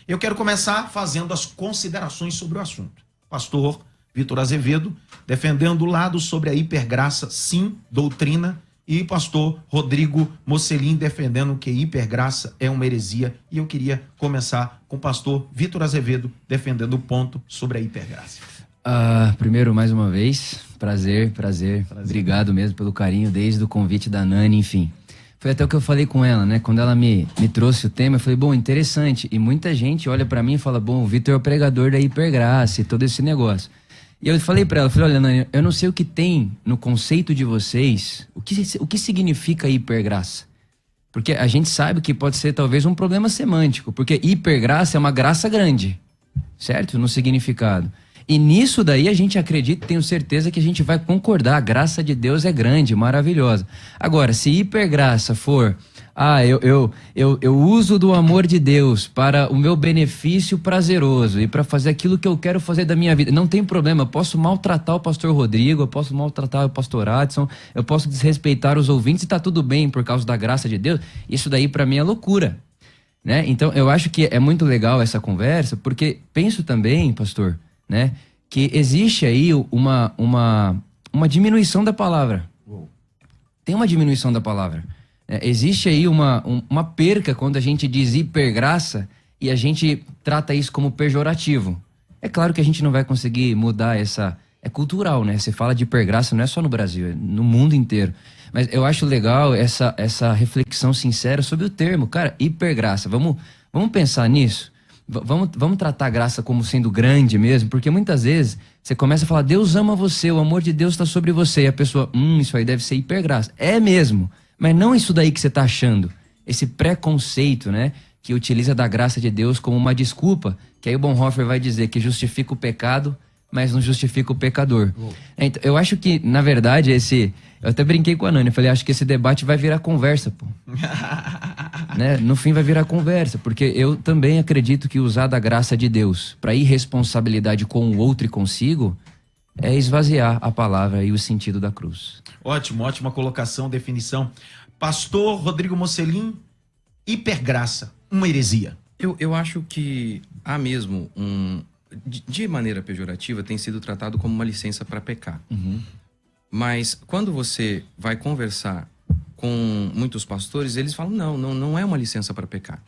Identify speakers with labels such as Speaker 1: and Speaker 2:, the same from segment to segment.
Speaker 1: Eu quero começar fazendo as considerações sobre o assunto. Pastor Vitor Azevedo defendendo o lado sobre a hipergraça, sim, doutrina, e pastor Rodrigo Mocelin defendendo que hipergraça é uma heresia. E eu queria começar com o pastor Vitor Azevedo defendendo o ponto sobre a hipergraça.
Speaker 2: Primeiro, mais uma vez, prazer. Obrigado mesmo pelo carinho, desde o convite da Nani, enfim. Foi até o que eu falei com ela, né? Quando ela me trouxe o tema, eu falei, bom, interessante. E muita gente olha pra mim e fala, bom, o Vitor é o pregador da hipergraça e todo esse negócio. E eu falei pra ela, olha, Nani, eu não sei o que tem no conceito de vocês, o que significa hipergraça. Porque a gente sabe que pode ser talvez um problema semântico, porque hipergraça é uma graça grande, certo? No significado. E nisso daí a gente acredita, tenho certeza que a gente vai concordar, a graça de Deus é grande, maravilhosa. Agora, se hipergraça for, eu uso do amor de Deus para o meu benefício prazeroso e para fazer aquilo que eu quero fazer da minha vida, não tem problema, eu posso maltratar o pastor Rodrigo, eu posso maltratar o pastor Adson, eu posso desrespeitar os ouvintes e tá tudo bem por causa da graça de Deus, isso daí para mim é loucura, né? Então eu acho que é muito legal essa conversa, porque penso também, pastor, né, que existe aí uma diminuição da palavra. Tem uma diminuição da palavra. Existe aí uma perca quando a gente diz hipergraça e a gente trata isso como pejorativo. É claro que a gente não vai conseguir mudar essa... É cultural, né? Você fala de hipergraça não é só no Brasil, é no mundo inteiro. Mas eu acho legal essa reflexão sincera sobre o termo. Cara, hipergraça. Vamos pensar nisso? Vamos tratar a graça como sendo grande mesmo, porque muitas vezes você começa a falar, Deus ama você, o amor de Deus está sobre você, e a pessoa, isso aí deve ser hipergraça. É mesmo, mas não isso daí que você está achando. Esse preconceito, né, que utiliza da graça de Deus como uma desculpa, que aí o Bonhoeffer vai dizer que justifica o pecado, mas não justifica o pecador. Então, eu acho que, na verdade, eu até brinquei com a Nani, eu falei, acho que esse debate vai virar conversa, pô. Né? No fim vai virar conversa, porque eu também acredito que usar da graça de Deus para irresponsabilidade com o outro e consigo é esvaziar a palavra e o sentido da cruz.
Speaker 1: Ótimo, ótima colocação, definição. Pastor Rodrigo Mocelin, hipergraça, uma heresia.
Speaker 3: Eu acho que há mesmo de maneira pejorativa, tem sido tratado como uma licença para pecar. Mas quando você vai conversar com muitos pastores, eles falam, não é uma licença para pecar.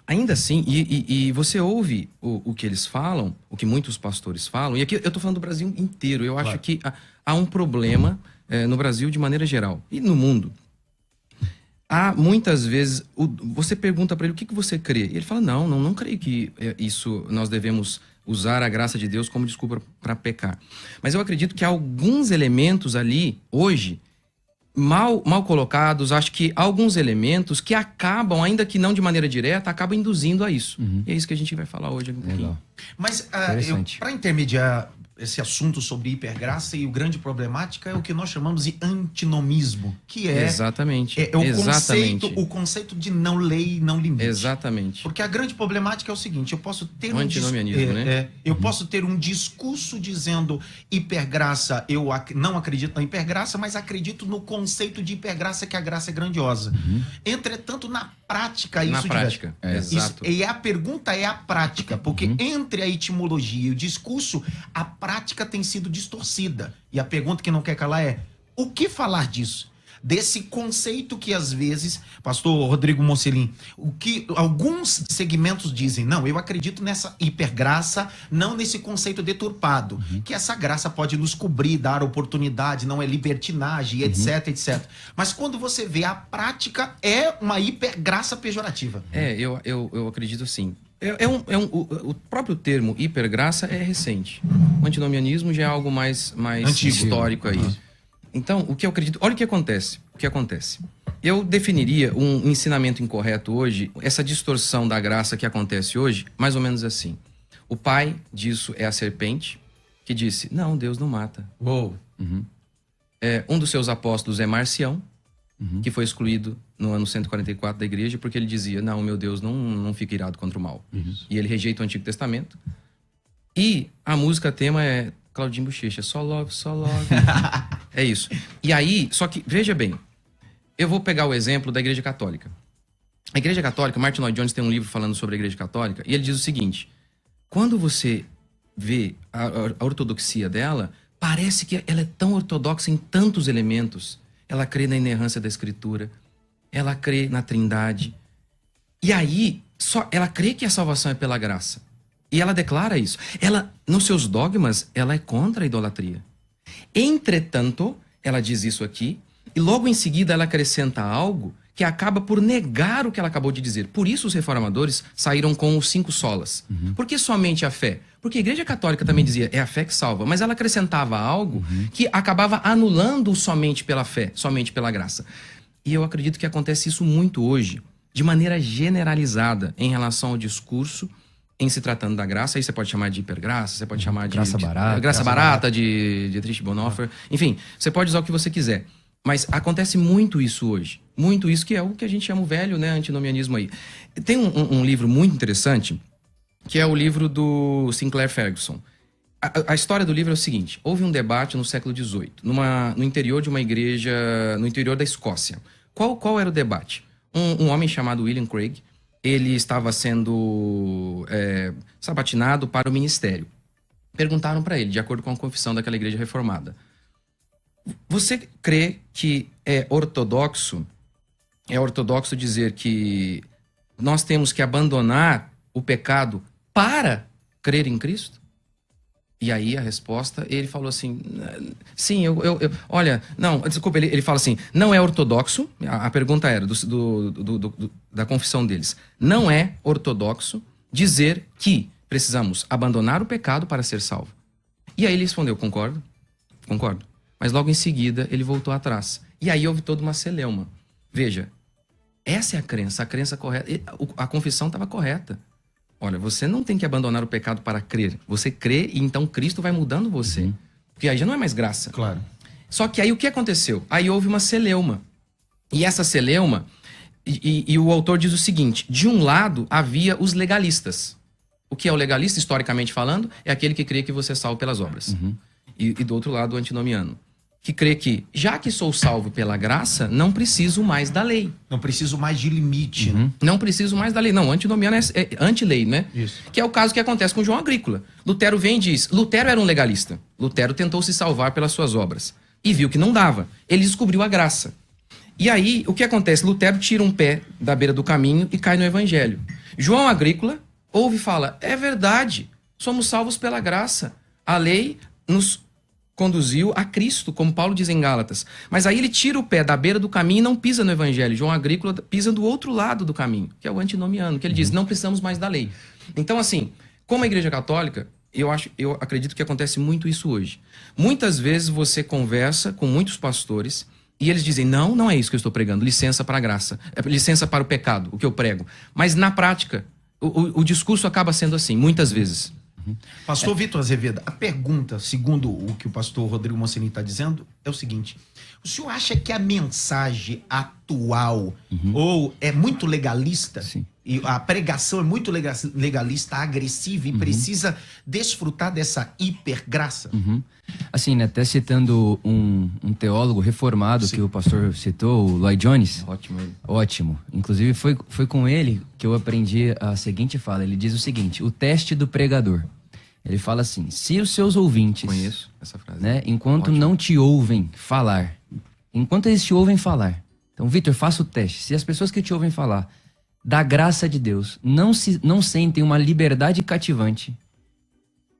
Speaker 3: Ainda assim, e você ouve o que eles falam, o que muitos pastores falam, e aqui eu estou falando do Brasil inteiro, eu acho que há um problema no Brasil de maneira geral, e no mundo. Há muitas vezes, você pergunta para ele o que você crê, e ele fala, não creio que nós devemos usar a graça de Deus como desculpa para pecar. Mas eu acredito que há alguns elementos ali, hoje, mal colocados, acho que há alguns elementos que acabam, ainda que não de maneira direta, acabam induzindo a isso. E é isso que a gente vai falar hoje um pouquinho.
Speaker 2: Legal.
Speaker 1: Mas para intermediar esse assunto sobre hipergraça, e o grande problemática é o que nós chamamos de antinomismo, que é
Speaker 3: exatamente.
Speaker 1: O conceito de não lei, não limite.
Speaker 3: Exatamente.
Speaker 1: Porque a grande problemática é o seguinte, eu posso ter
Speaker 3: antinomianismo,
Speaker 1: posso ter um discurso dizendo hipergraça, eu não acredito na hipergraça, mas acredito no conceito de hipergraça, que a graça é grandiosa. Entretanto, na prática,
Speaker 3: exato.
Speaker 1: E a pergunta é a prática, porque entre a etimologia e o discurso, a prática tem sido distorcida. E a pergunta que não quer calar é, o que falar disso? Desse conceito que às vezes, pastor Rodrigo Mocelin, o que alguns segmentos dizem, não, eu acredito nessa hipergraça, não nesse conceito deturpado, que essa graça pode nos cobrir, dar oportunidade, não é libertinagem, etc, etc. Mas quando você vê a prática, é uma hipergraça pejorativa.
Speaker 3: Eu acredito assim. O próprio termo hipergraça é recente. O antinomianismo já é algo mais antigo, histórico aí. Então, o que eu acredito... Olha o que acontece. Eu definiria um ensinamento incorreto hoje, essa distorção da graça que acontece hoje, mais ou menos assim. O pai disso é a serpente, que disse, não, Deus não mata. Um dos seus apóstolos é Marcião, que foi excluído no ano 144 da igreja, porque ele dizia, não, meu Deus não fica irado contra o mal. E ele rejeita o Antigo Testamento. E a música tema é Claudinho Bochecha, só love. É isso. E aí, só que, veja bem, eu vou pegar o exemplo da Igreja Católica. A Igreja Católica, Martin Lloyd-Jones tem um livro falando sobre a Igreja Católica, e ele diz o seguinte: quando você vê a ortodoxia dela, parece que ela é tão ortodoxa em tantos elementos. Ela crê na inerrância da Escritura, ela crê na Trindade, e aí ela crê que a salvação é pela graça. E ela declara isso. Ela, nos seus dogmas, ela é contra a idolatria. Entretanto, ela diz isso aqui, e logo em seguida ela acrescenta algo que acaba por negar o que ela acabou de dizer. Por isso os reformadores saíram com os 5 solas. Por que somente a fé? Porque a Igreja Católica também dizia, é a fé que salva, mas ela acrescentava algo que acabava anulando o somente pela fé, somente pela graça. E eu acredito que acontece isso muito hoje, de maneira generalizada, em relação ao discurso, em se tratando da graça. Aí você pode chamar de hipergraça, você pode chamar de graça barata, de Dietrich Bonhoeffer, enfim, você pode usar o que você quiser. Mas acontece muito isso hoje. Muito isso, que é o que a gente chama o velho, né, antinomianismo aí. Tem um livro muito interessante, que é o livro do Sinclair Ferguson. A história do livro é o seguinte: houve um debate no século XVIII, no interior de uma igreja, no interior da Escócia. Qual era o debate? Um homem chamado William Craig, ele estava sendo sabatinado para o ministério. Perguntaram para ele, de acordo com a confissão daquela igreja reformada: você crê que é ortodoxo dizer que nós temos que abandonar o pecado para crer em Cristo? E aí a resposta, ele falou assim, sim, olha, não, desculpa, ele fala assim, não é ortodoxo, a pergunta era da confissão deles, não é ortodoxo dizer que precisamos abandonar o pecado para ser salvo. E aí ele respondeu, concordo. Mas logo em seguida ele voltou atrás. E aí houve toda uma celeuma. Veja, essa é a crença correta. A confissão estava correta. Olha, você não tem que abandonar o pecado para crer. Você crê e então Cristo vai mudando você. Porque aí já não é mais graça.
Speaker 1: Claro.
Speaker 3: Só que aí o que aconteceu? Aí houve uma celeuma. E essa celeuma, e o autor diz o seguinte: de um lado havia os legalistas. O que é o legalista, historicamente falando? É aquele que crê que você é salvo pelas obras. E do outro lado o antinomiano, que crê que, já que sou salvo pela graça, não preciso mais da lei.
Speaker 1: Não preciso mais de limite. Né?
Speaker 3: Não preciso mais da lei. Não, o antinomiano é anti-lei, né?
Speaker 1: Isso.
Speaker 3: Que é o caso que acontece com João Agrícola. Lutero vem e diz, Lutero era um legalista. Lutero tentou se salvar pelas suas obras. E viu que não dava. Ele descobriu a graça. E aí, o que acontece? Lutero tira um pé da beira do caminho e cai no evangelho. João Agrícola ouve e fala, é verdade, somos salvos pela graça. A lei nos conduziu a Cristo, como Paulo diz em Gálatas. Mas aí ele tira o pé da beira do caminho e não pisa no evangelho. João Agrícola pisa do outro lado do caminho, que é o antinomiano, que ele diz, não precisamos mais da lei. Então, assim, como a Igreja Católica, eu acredito que acontece muito isso hoje. Muitas vezes você conversa com muitos pastores e eles dizem, não é isso que eu estou pregando, licença para a graça, licença para o pecado, o que eu prego. Mas na prática, o discurso acaba sendo assim, muitas vezes.
Speaker 1: Pastor Vitor Azevedo, a pergunta, segundo o que o pastor Rodrigo Monsenini está dizendo, é o seguinte: o senhor acha que a mensagem atual ou é muito legalista?
Speaker 2: Sim.
Speaker 1: E a pregação é muito legalista, agressiva e precisa desfrutar dessa hipergraça?
Speaker 2: Assim, né, até citando um teólogo reformado que o pastor citou, o Lloyd Jones.
Speaker 3: Ótimo.
Speaker 2: Ótimo. Inclusive foi com ele que eu aprendi a seguinte fala. Ele diz o seguinte: o teste do pregador. Ele fala assim: se os seus ouvintes,
Speaker 3: Conheço essa frase.
Speaker 2: né, enquanto
Speaker 3: Ótimo.
Speaker 2: não te ouvem falar, enquanto eles te ouvem falar, então, Vitor, faça o teste. Se as pessoas que te ouvem falar da graça de Deus não sentem uma liberdade cativante,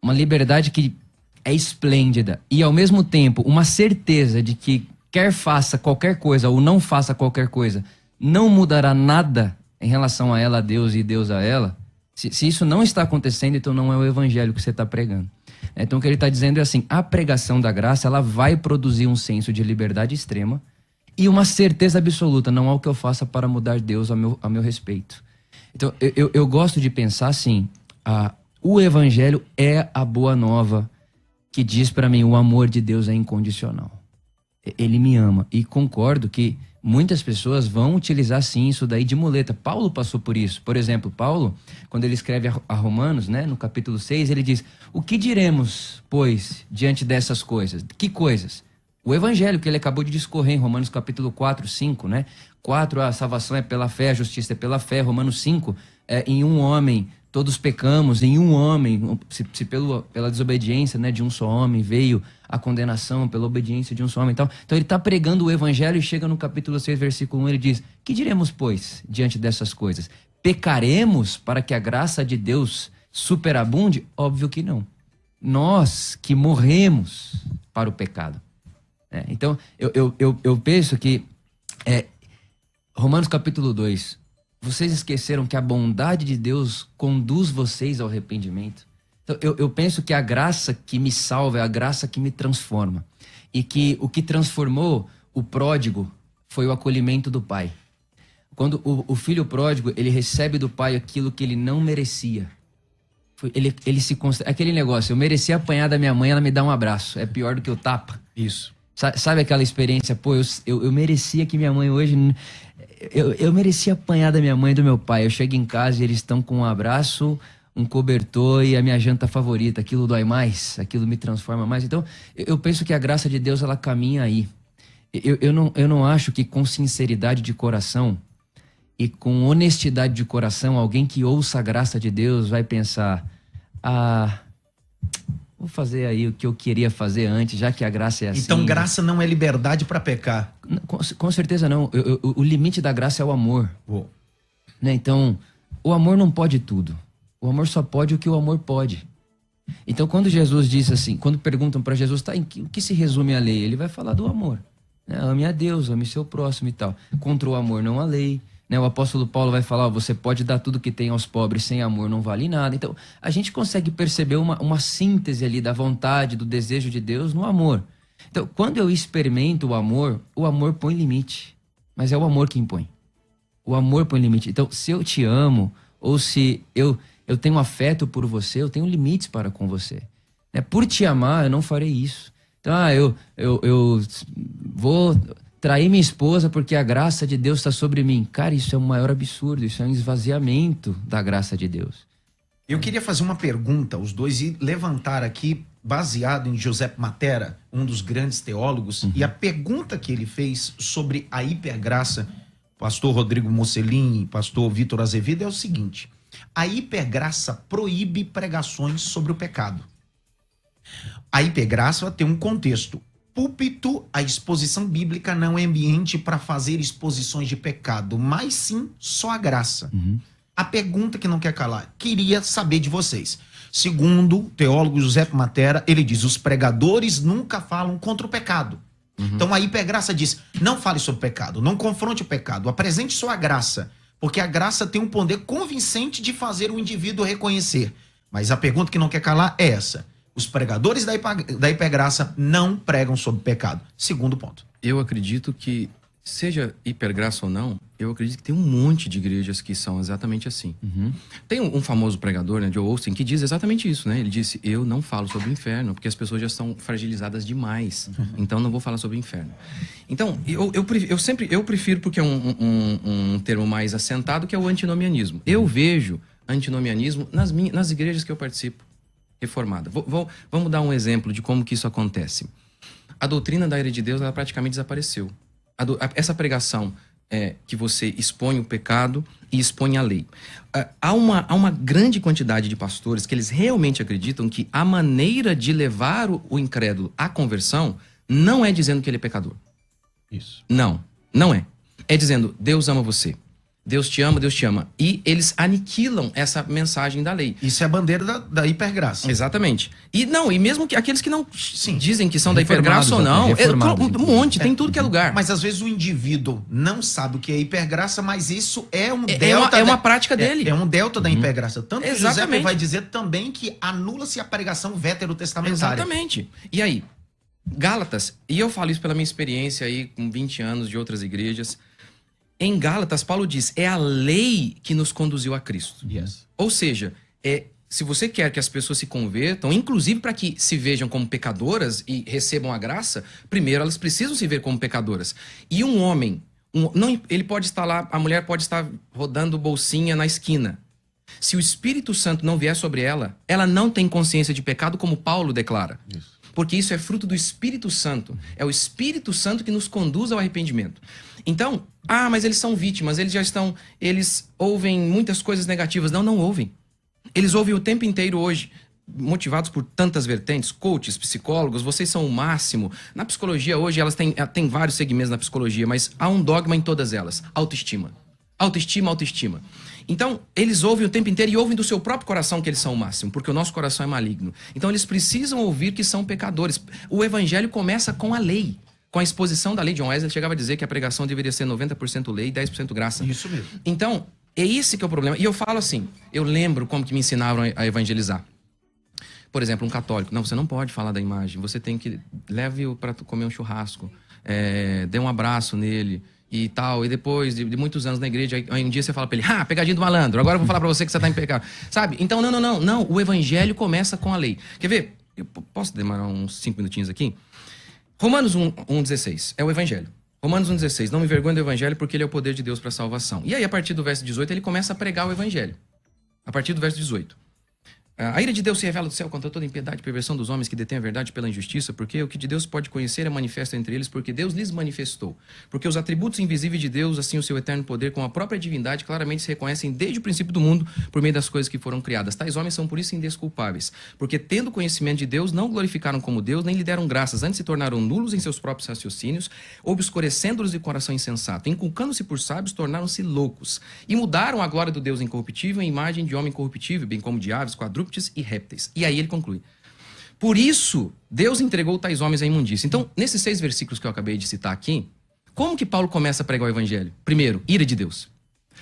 Speaker 2: uma liberdade que é esplêndida, e ao mesmo tempo uma certeza de que quer faça qualquer coisa ou não faça qualquer coisa, não mudará nada em relação a ela, a Deus, e Deus a ela, se isso não está acontecendo, então não é o evangelho que você está pregando. Então o que ele está dizendo é assim: a pregação da graça, ela vai produzir um senso de liberdade extrema e uma certeza absoluta, não há o que eu faça para mudar Deus a meu respeito. Então eu gosto de pensar assim, o evangelho é a boa nova que diz para mim, o amor de Deus é incondicional. Ele me ama. E concordo que muitas pessoas vão utilizar sim isso daí de muleta. Paulo passou por isso. Por exemplo, Paulo, quando ele escreve a Romanos, né, no capítulo 6, ele diz: o que diremos, pois, diante dessas coisas? Que coisas? O evangelho que ele acabou de discorrer em Romanos capítulo 4, 5, né? 4, a salvação é pela fé, a justiça é pela fé. Romanos 5, em um homem todos pecamos, em um homem, se pela desobediência, né, de um só homem veio a condenação, pela obediência de um só homem e tal. Então ele está pregando o evangelho e chega no capítulo 6, versículo 1, ele diz: que diremos, pois, diante dessas coisas? Pecaremos para que a graça de Deus superabunde? Óbvio que não. Nós que morremos para o pecado. Então, eu penso que Romanos capítulo 2, vocês esqueceram que a bondade de Deus conduz vocês ao arrependimento. Então, eu penso que a graça que me salva é a graça que me transforma. E que o que transformou o pródigo foi o acolhimento do pai. Quando o filho pródigo, ele recebe do pai aquilo que ele não merecia. Ele se constrói. Aquele negócio, eu mereci apanhar da minha mãe, ela me dá um abraço. É pior do que o tapa.
Speaker 1: Isso.
Speaker 2: Sabe aquela experiência? Pô, eu merecia que minha mãe hoje... Eu merecia apanhar da minha mãe e do meu pai. Eu chego em casa e eles estão com um abraço, um cobertor e a minha janta favorita. Aquilo dói mais, aquilo me transforma mais. Então, eu penso que a graça de Deus, ela caminha aí. Eu não acho que com sinceridade de coração e com honestidade de coração, alguém que ouça a graça de Deus vai pensar: vou fazer aí o que eu queria fazer antes, já que a graça é assim.
Speaker 1: Então graça não é liberdade para pecar.
Speaker 2: Com certeza não. O limite da graça é o amor.
Speaker 1: Oh.
Speaker 2: Né? Então, o amor não pode tudo. O amor só pode o que o amor pode. Então, quando Jesus disse assim, quando perguntam para Jesus, tá, o que se resume a lei? Ele vai falar do amor. Né? Ame a Deus, ame seu próximo e tal. Contra o amor não há lei. Né? O apóstolo Paulo vai falar: você pode dar tudo que tem aos pobres, sem amor não vale nada. Então, a gente consegue perceber uma síntese ali da vontade, do desejo de Deus no amor. Então, quando eu experimento o amor põe limite. Mas é o amor que impõe. O amor põe limite. Então, se eu te amo, ou se eu tenho afeto por você, eu tenho limites para com você. Né? Por te amar, eu não farei isso. Então, eu vou trair minha esposa porque a graça de Deus está sobre mim. Cara, isso é um maior absurdo, isso é um esvaziamento da graça de Deus.
Speaker 1: Eu queria fazer uma pergunta, os dois, e levantar aqui, baseado em José Matera, um dos grandes teólogos, e a pergunta que ele fez sobre a hipergraça, pastor Rodrigo Mocelin, pastor Vitor Azevedo, é o seguinte: a hipergraça proíbe pregações sobre o pecado. A hipergraça tem um contexto. Púlpito, a exposição bíblica não é ambiente para fazer exposições de pecado, mas sim só a graça. A pergunta que não quer calar, queria saber de vocês. Segundo o teólogo José Matera, ele diz: os pregadores nunca falam contra o pecado. Então a hipergraça diz: não fale sobre o pecado, não confronte o pecado, apresente só a graça, porque a graça tem um poder convincente de fazer o indivíduo reconhecer. Mas a pergunta que não quer calar é essa: os pregadores da hipergraça não pregam sobre pecado. Segundo ponto.
Speaker 3: Eu acredito que, seja hipergraça ou não, eu acredito que tem um monte de igrejas que são exatamente assim. Tem um famoso pregador, né, Joe Austin, que diz exatamente isso, né? Ele disse: eu não falo sobre o inferno, porque as pessoas já estão fragilizadas demais. Então, não vou falar sobre o inferno. Então, eu prefiro, porque é um termo mais assentado, que é o antinomianismo. Eu vejo antinomianismo nas igrejas que eu participo. Reformada. Vamos dar um exemplo de como que isso acontece. A doutrina da ira de Deus, ela praticamente desapareceu. Essa pregação que você expõe o pecado e expõe a lei. Há uma grande quantidade de pastores que eles realmente acreditam que a maneira de levar o incrédulo à conversão não é dizendo que ele é pecador.
Speaker 1: Isso.
Speaker 3: Não é. É dizendo: Deus ama você. Deus te ama, Deus te ama. E eles aniquilam essa mensagem da lei.
Speaker 1: Isso é a bandeira da hipergraça.
Speaker 3: Exatamente. E mesmo que aqueles que não dizem que são da hipergraça ou não, um monte, tem tudo que é lugar.
Speaker 1: Mas às vezes o indivíduo não sabe o que é hipergraça, mas isso é um delta.
Speaker 3: É uma prática dele.
Speaker 1: É um delta da hipergraça. Tanto que
Speaker 3: Exatamente.
Speaker 1: José vai dizer também que anula-se a pregação veterotestamentária.
Speaker 3: Exatamente. E aí, Gálatas, e eu falo isso pela minha experiência aí com 20 anos de outras igrejas. Em Gálatas, Paulo diz: é a lei que nos conduziu a Cristo.
Speaker 1: Yes.
Speaker 3: Ou seja, se você quer que as pessoas se convertam, inclusive para que se vejam como pecadoras e recebam a graça, primeiro elas precisam se ver como pecadoras. E um homem, ele pode estar lá, a mulher pode estar rodando bolsinha na esquina. Se o Espírito Santo não vier sobre ela, ela não tem consciência de pecado, como Paulo declara. Isso. Porque isso é fruto do Espírito Santo. É o Espírito Santo que nos conduz ao arrependimento. Então, mas eles são vítimas, eles ouvem muitas coisas negativas. Não ouvem. Eles ouvem o tempo inteiro hoje, motivados por tantas vertentes, coaches, psicólogos, vocês são o máximo. Na psicologia hoje, elas têm vários segmentos na psicologia, mas há um dogma em todas elas: autoestima. Autoestima, autoestima. Então, eles ouvem o tempo inteiro e ouvem do seu próprio coração que eles são o máximo, porque o nosso coração é maligno. Então, eles precisam ouvir que são pecadores. O evangelho começa com a lei, com a exposição da lei. John Wesley chegava a dizer que a pregação deveria ser 90% lei e 10% graça.
Speaker 1: Isso mesmo.
Speaker 3: Então, é esse que é o problema. E eu falo assim, eu lembro como que me ensinaram a evangelizar. Por exemplo, um católico. Não, você não pode falar da imagem. Você tem que... Leve-o para comer um churrasco. Dê um abraço nele e tal. E depois de muitos anos na igreja, aí um dia você fala para ele: pegadinha do malandro. Agora eu vou falar para você que você está em pecado. Sabe? Então, não. O evangelho começa com a lei. Quer ver? Eu posso demorar uns 5 minutinhos aqui? Romanos 1,16 é o evangelho. Romanos 1,16. Não me envergonhe do evangelho, porque ele é o poder de Deus para a salvação. E aí, a partir do verso 18, ele começa a pregar o evangelho. A partir do verso 18. A ira de Deus se revela do céu contra toda impiedade e perversão dos homens que detêm a verdade pela injustiça, porque o que de Deus pode conhecer é manifesto entre eles, porque Deus lhes manifestou. Porque os atributos invisíveis de Deus, assim o seu eterno poder, com a própria divindade, claramente se reconhecem desde o princípio do mundo, por meio das coisas que foram criadas. Tais homens são por isso indesculpáveis, porque tendo conhecimento de Deus, não glorificaram como Deus, nem lhe deram graças, antes se tornaram nulos em seus próprios raciocínios, obscurecendo-os de coração insensato, inculcando-se por sábios, tornaram-se loucos, e mudaram a glória do Deus incorruptível em imagem de homem corruptível, bem como de aves, quadrúpedes e répteis. E aí ele conclui: por isso, Deus entregou tais homens à imundícia. Então, nesses 6 versículos que eu acabei de citar aqui, como que Paulo começa a pregar o evangelho? Primeiro, ira de Deus.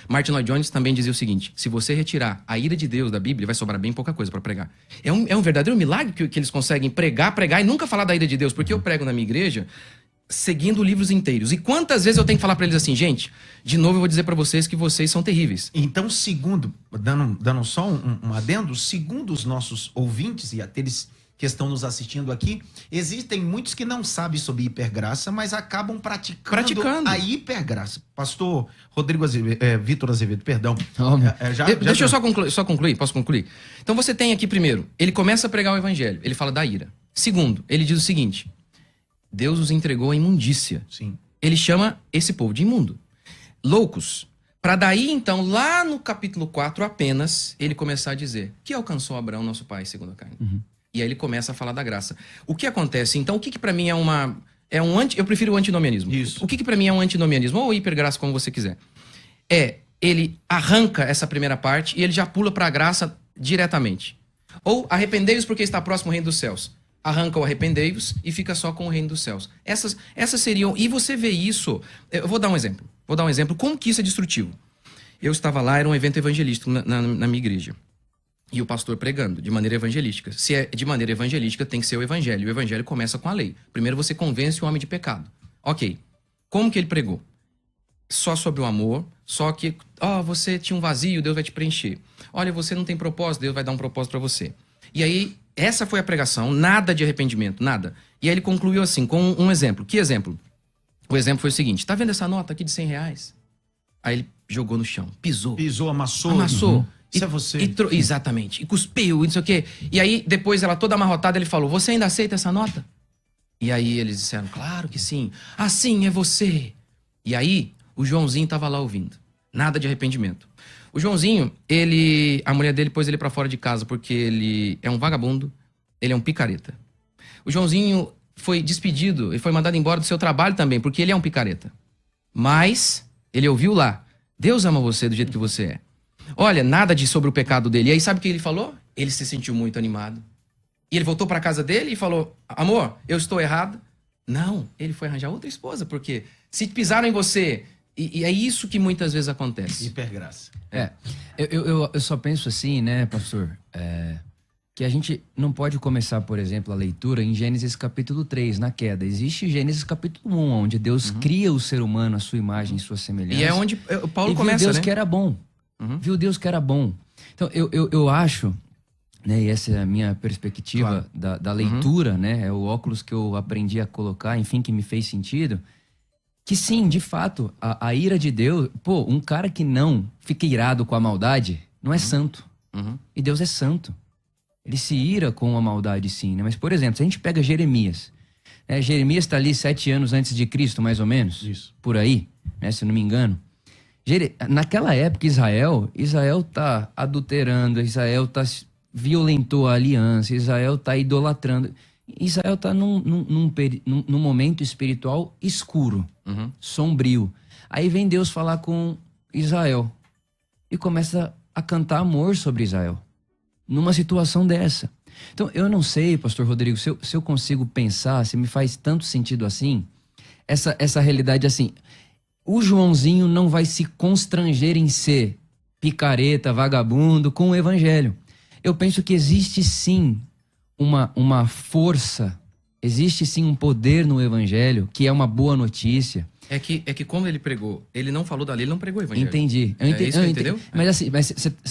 Speaker 3: Martin Lloyd Jones também dizia o seguinte: se você retirar a ira de Deus da Bíblia, vai sobrar bem pouca coisa para pregar. É um verdadeiro milagre que eles conseguem pregar e nunca falar da ira de Deus, porque eu prego na minha igreja seguindo livros inteiros. E quantas vezes eu tenho que falar para eles assim: gente, de novo eu vou dizer para vocês que vocês são terríveis.
Speaker 1: Então, segundo, dando só um adendo, segundo os nossos ouvintes e aqueles que estão nos assistindo aqui, existem muitos que não sabem sobre hipergraça, mas acabam praticando a hipergraça. Pastor Rodrigo Azevedo, Vitor Azevedo, perdão.
Speaker 3: Deixa eu só concluir, posso concluir? Então você tem aqui, primeiro, ele começa a pregar o evangelho, ele fala da ira. Segundo, ele diz o seguinte: Deus os entregou à imundícia.
Speaker 1: Sim.
Speaker 3: Ele chama esse povo de imundo. Loucos. Para daí, então, lá no capítulo 4 apenas, ele começar a dizer: que alcançou Abraão, nosso pai, segundo a carne. E aí ele começa a falar da graça. O que acontece, então, o que para mim eu prefiro o antinomianismo.
Speaker 1: Isso.
Speaker 3: O que para mim é um antinomianismo, ou hipergraça, como você quiser? Ele arranca essa primeira parte e ele já pula para a graça diretamente. Ou arrependei-vos porque está próximo o reino dos céus. Arranca o arrependei-vos e fica só com o reino dos céus. Essas seriam... E você vê isso... Eu vou dar um exemplo. Como que isso é destrutivo? Eu estava lá, era um evento evangelístico na minha igreja. E o pastor pregando, de maneira evangelística. Se é de maneira evangelística, tem que ser o evangelho. O evangelho começa com a lei. Primeiro você convence o homem de pecado. Ok. Como que ele pregou? Só sobre o amor, só que... você tinha um vazio, Deus vai te preencher. Olha, você não tem propósito, Deus vai dar um propósito para você. E aí... Essa foi a pregação, nada de arrependimento, nada. E aí ele concluiu assim, com um exemplo. Que exemplo? O exemplo foi o seguinte: tá vendo essa nota aqui de R$100? Aí ele jogou no chão, pisou,
Speaker 1: amassou. Isso é você.
Speaker 3: Exatamente. E cuspiu, e não sei o quê. E aí, depois, ela toda amarrotada, ele falou: você ainda aceita essa nota? E aí eles disseram: claro que sim. Assim é você. E aí, o Joãozinho tava lá ouvindo. Nada de arrependimento. O Joãozinho, a mulher dele pôs ele pra fora de casa porque ele é um vagabundo, ele é um picareta. O Joãozinho foi despedido, ele foi mandado embora do seu trabalho também, porque ele é um picareta. Mas ele ouviu lá: Deus ama você do jeito que você é. Olha, nada sobre o pecado dele. E aí sabe o que ele falou? Ele se sentiu muito animado. E ele voltou pra casa dele e falou: amor, eu estou errado? Não, ele foi arranjar outra esposa, porque se pisaram em você... E é isso que muitas vezes acontece.
Speaker 1: Hipergraça.
Speaker 2: Eu só penso assim, né, pastor? Que a gente não pode começar, por exemplo, a leitura em Gênesis capítulo 3, na queda. Existe Gênesis capítulo 1, onde Deus cria o ser humano à sua imagem e sua semelhança.
Speaker 3: E é onde Paulo começa,
Speaker 2: viu Deus,
Speaker 3: né?
Speaker 2: que era bom. Viu Deus que era bom. Então, eu acho, né, e essa é a minha perspectiva da leitura, né? É o óculos que eu aprendi a colocar, enfim, que me fez sentido. Que sim, de fato, a ira de Deus... Pô, um cara que não fica irado com a maldade não é santo. E Deus é santo. Ele se ira com a maldade, sim, né? Mas, por exemplo, se a gente pega Jeremias, Jeremias está ali 7 anos antes de Cristo, mais ou menos.
Speaker 1: Isso.
Speaker 2: Por aí, né, se não me engano. Naquela época, Israel está adulterando, Israel violentou a aliança, Israel está idolatrando. Israel está num momento espiritual escuro, sombrio. Aí vem Deus falar com Israel e começa a cantar amor sobre Israel, numa situação dessa. Então, eu não sei, pastor Rodrigo, se eu consigo pensar, se me faz tanto sentido assim, essa realidade assim. O Joãozinho não vai se constranger em ser picareta, vagabundo com o evangelho. Eu penso que existe sim uma força, existe sim um poder no evangelho, que é uma boa notícia.
Speaker 3: É que como ele pregou, ele não falou da lei, ele não pregou o evangelho.
Speaker 2: Entendi. Entendeu? Mas assim,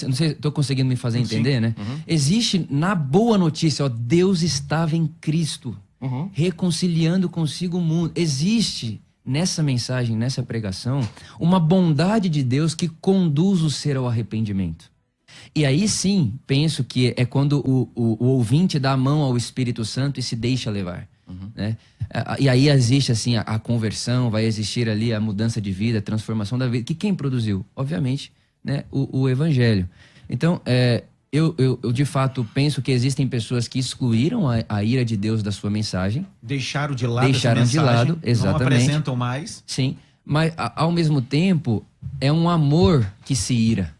Speaker 2: não sei, estou conseguindo me fazer entender, né? Existe na boa notícia, ó, Deus estava em Cristo, reconciliando consigo o mundo. Existe nessa mensagem, nessa pregação, uma bondade de Deus que conduz o ser ao arrependimento. E aí sim, penso que é quando o ouvinte dá a mão ao Espírito Santo e se deixa levar. Né? E aí existe assim a conversão, vai existir ali a mudança de vida, a transformação da vida, que quem produziu? Obviamente, né, o Evangelho. Então, eu de fato penso que existem pessoas que excluíram a ira de Deus da sua mensagem.
Speaker 1: Deixaram de lado
Speaker 2: Deixaram
Speaker 1: essa mensagem,
Speaker 2: de lado, exatamente.
Speaker 1: Não apresentam mais.
Speaker 2: Sim, mas ao mesmo tempo é um amor que se ira.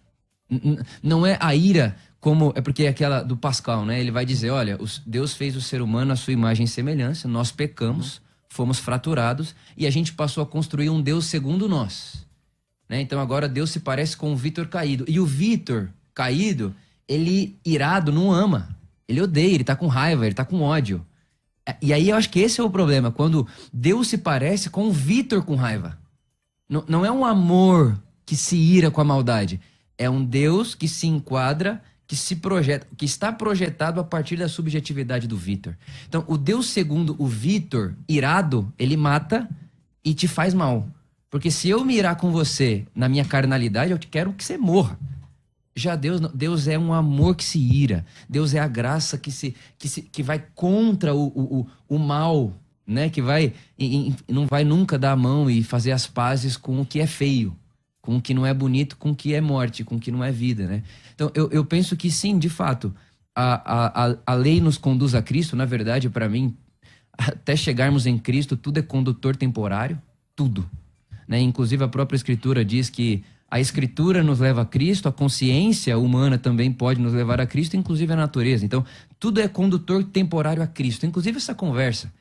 Speaker 2: Não é a ira como... É porque é aquela do Pascal, né? Ele vai dizer, olha, Deus fez o ser humano à sua imagem e semelhança, nós pecamos, fomos fraturados e a gente passou a construir um Deus segundo nós. Né? Então agora Deus se parece com o Vitor caído. E o Vitor caído, ele irado não ama. Ele odeia, ele tá com raiva, ele tá com ódio. E aí eu acho que esse é o problema, quando Deus se parece com o Vitor com raiva. Não é um amor que se ira com a maldade. É um Deus que se enquadra, que se projeta, que está projetado a partir da subjetividade do Vitor. Então, o Deus segundo o Vitor, irado, ele mata e te faz mal. Porque se eu me irar com você na minha carnalidade, eu quero que você morra. Já Deus é um amor que se ira. Deus é a graça que vai contra o mal, né? Que não vai nunca dar a mão e fazer as pazes com o que é feio, com o que não é bonito, com o que é morte, com o que não é vida, né? Então, eu penso que sim, de fato, a lei nos conduz a Cristo. Na verdade, para mim, até chegarmos em Cristo, tudo é condutor temporário, tudo. Né? Inclusive, a própria Escritura diz que a Escritura nos leva a Cristo, a consciência humana também pode nos levar a Cristo, inclusive a natureza. Então, tudo é condutor temporário a Cristo. Inclusive essa conversa.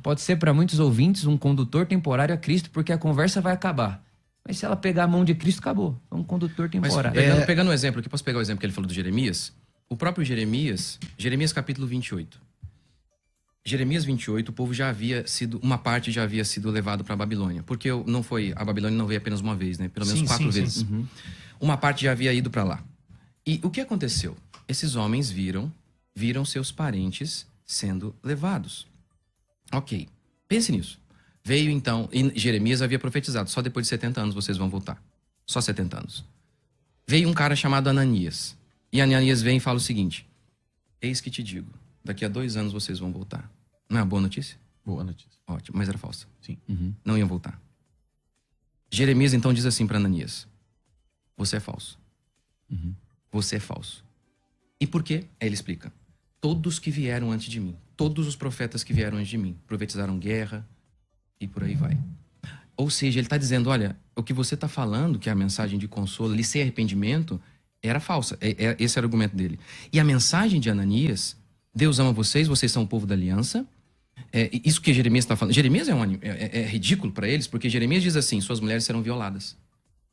Speaker 2: Pode ser para muitos ouvintes um condutor temporário a Cristo, porque a conversa vai acabar. Mas se ela pegar a mão de Cristo, acabou. É um condutor temporário.
Speaker 3: Mas pegando um exemplo aqui, posso pegar o exemplo que ele falou do Jeremias? O próprio Jeremias capítulo 28. Jeremias 28, o povo já havia sido, uma parte já havia sido levado para a Babilônia. Porque a Babilônia não veio apenas uma vez, né? Pelo menos 4 vezes. Sim. Uma parte já havia ido para lá. E o que aconteceu? Esses homens viram seus parentes sendo levados. Ok, pense nisso. Veio então, e Jeremias havia profetizado, só depois de 70 anos vocês vão voltar. Só 70 anos. Veio um cara chamado Ananias. E Ananias vem e fala o seguinte: eis que te digo, daqui a 2 anos vocês vão voltar. Não é uma boa notícia?
Speaker 1: Boa notícia.
Speaker 3: Ótimo, mas era falsa.
Speaker 1: Sim.
Speaker 3: Não iam voltar. Jeremias então diz assim para Ananias: você é falso. Você é falso. E por quê? Aí ele explica: todos que vieram antes de mim, todos os profetas que vieram antes de mim, profetizaram guerra e por aí vai. Ou seja, ele está dizendo, olha, o que você está falando, que é a mensagem de consolo, ali sem arrependimento, era falsa. Esse era o argumento dele. E a mensagem de Ananias: Deus ama vocês, vocês são o povo da aliança. Isso que Jeremias está falando. Jeremias é ridículo para eles, porque Jeremias diz assim: suas mulheres serão violadas,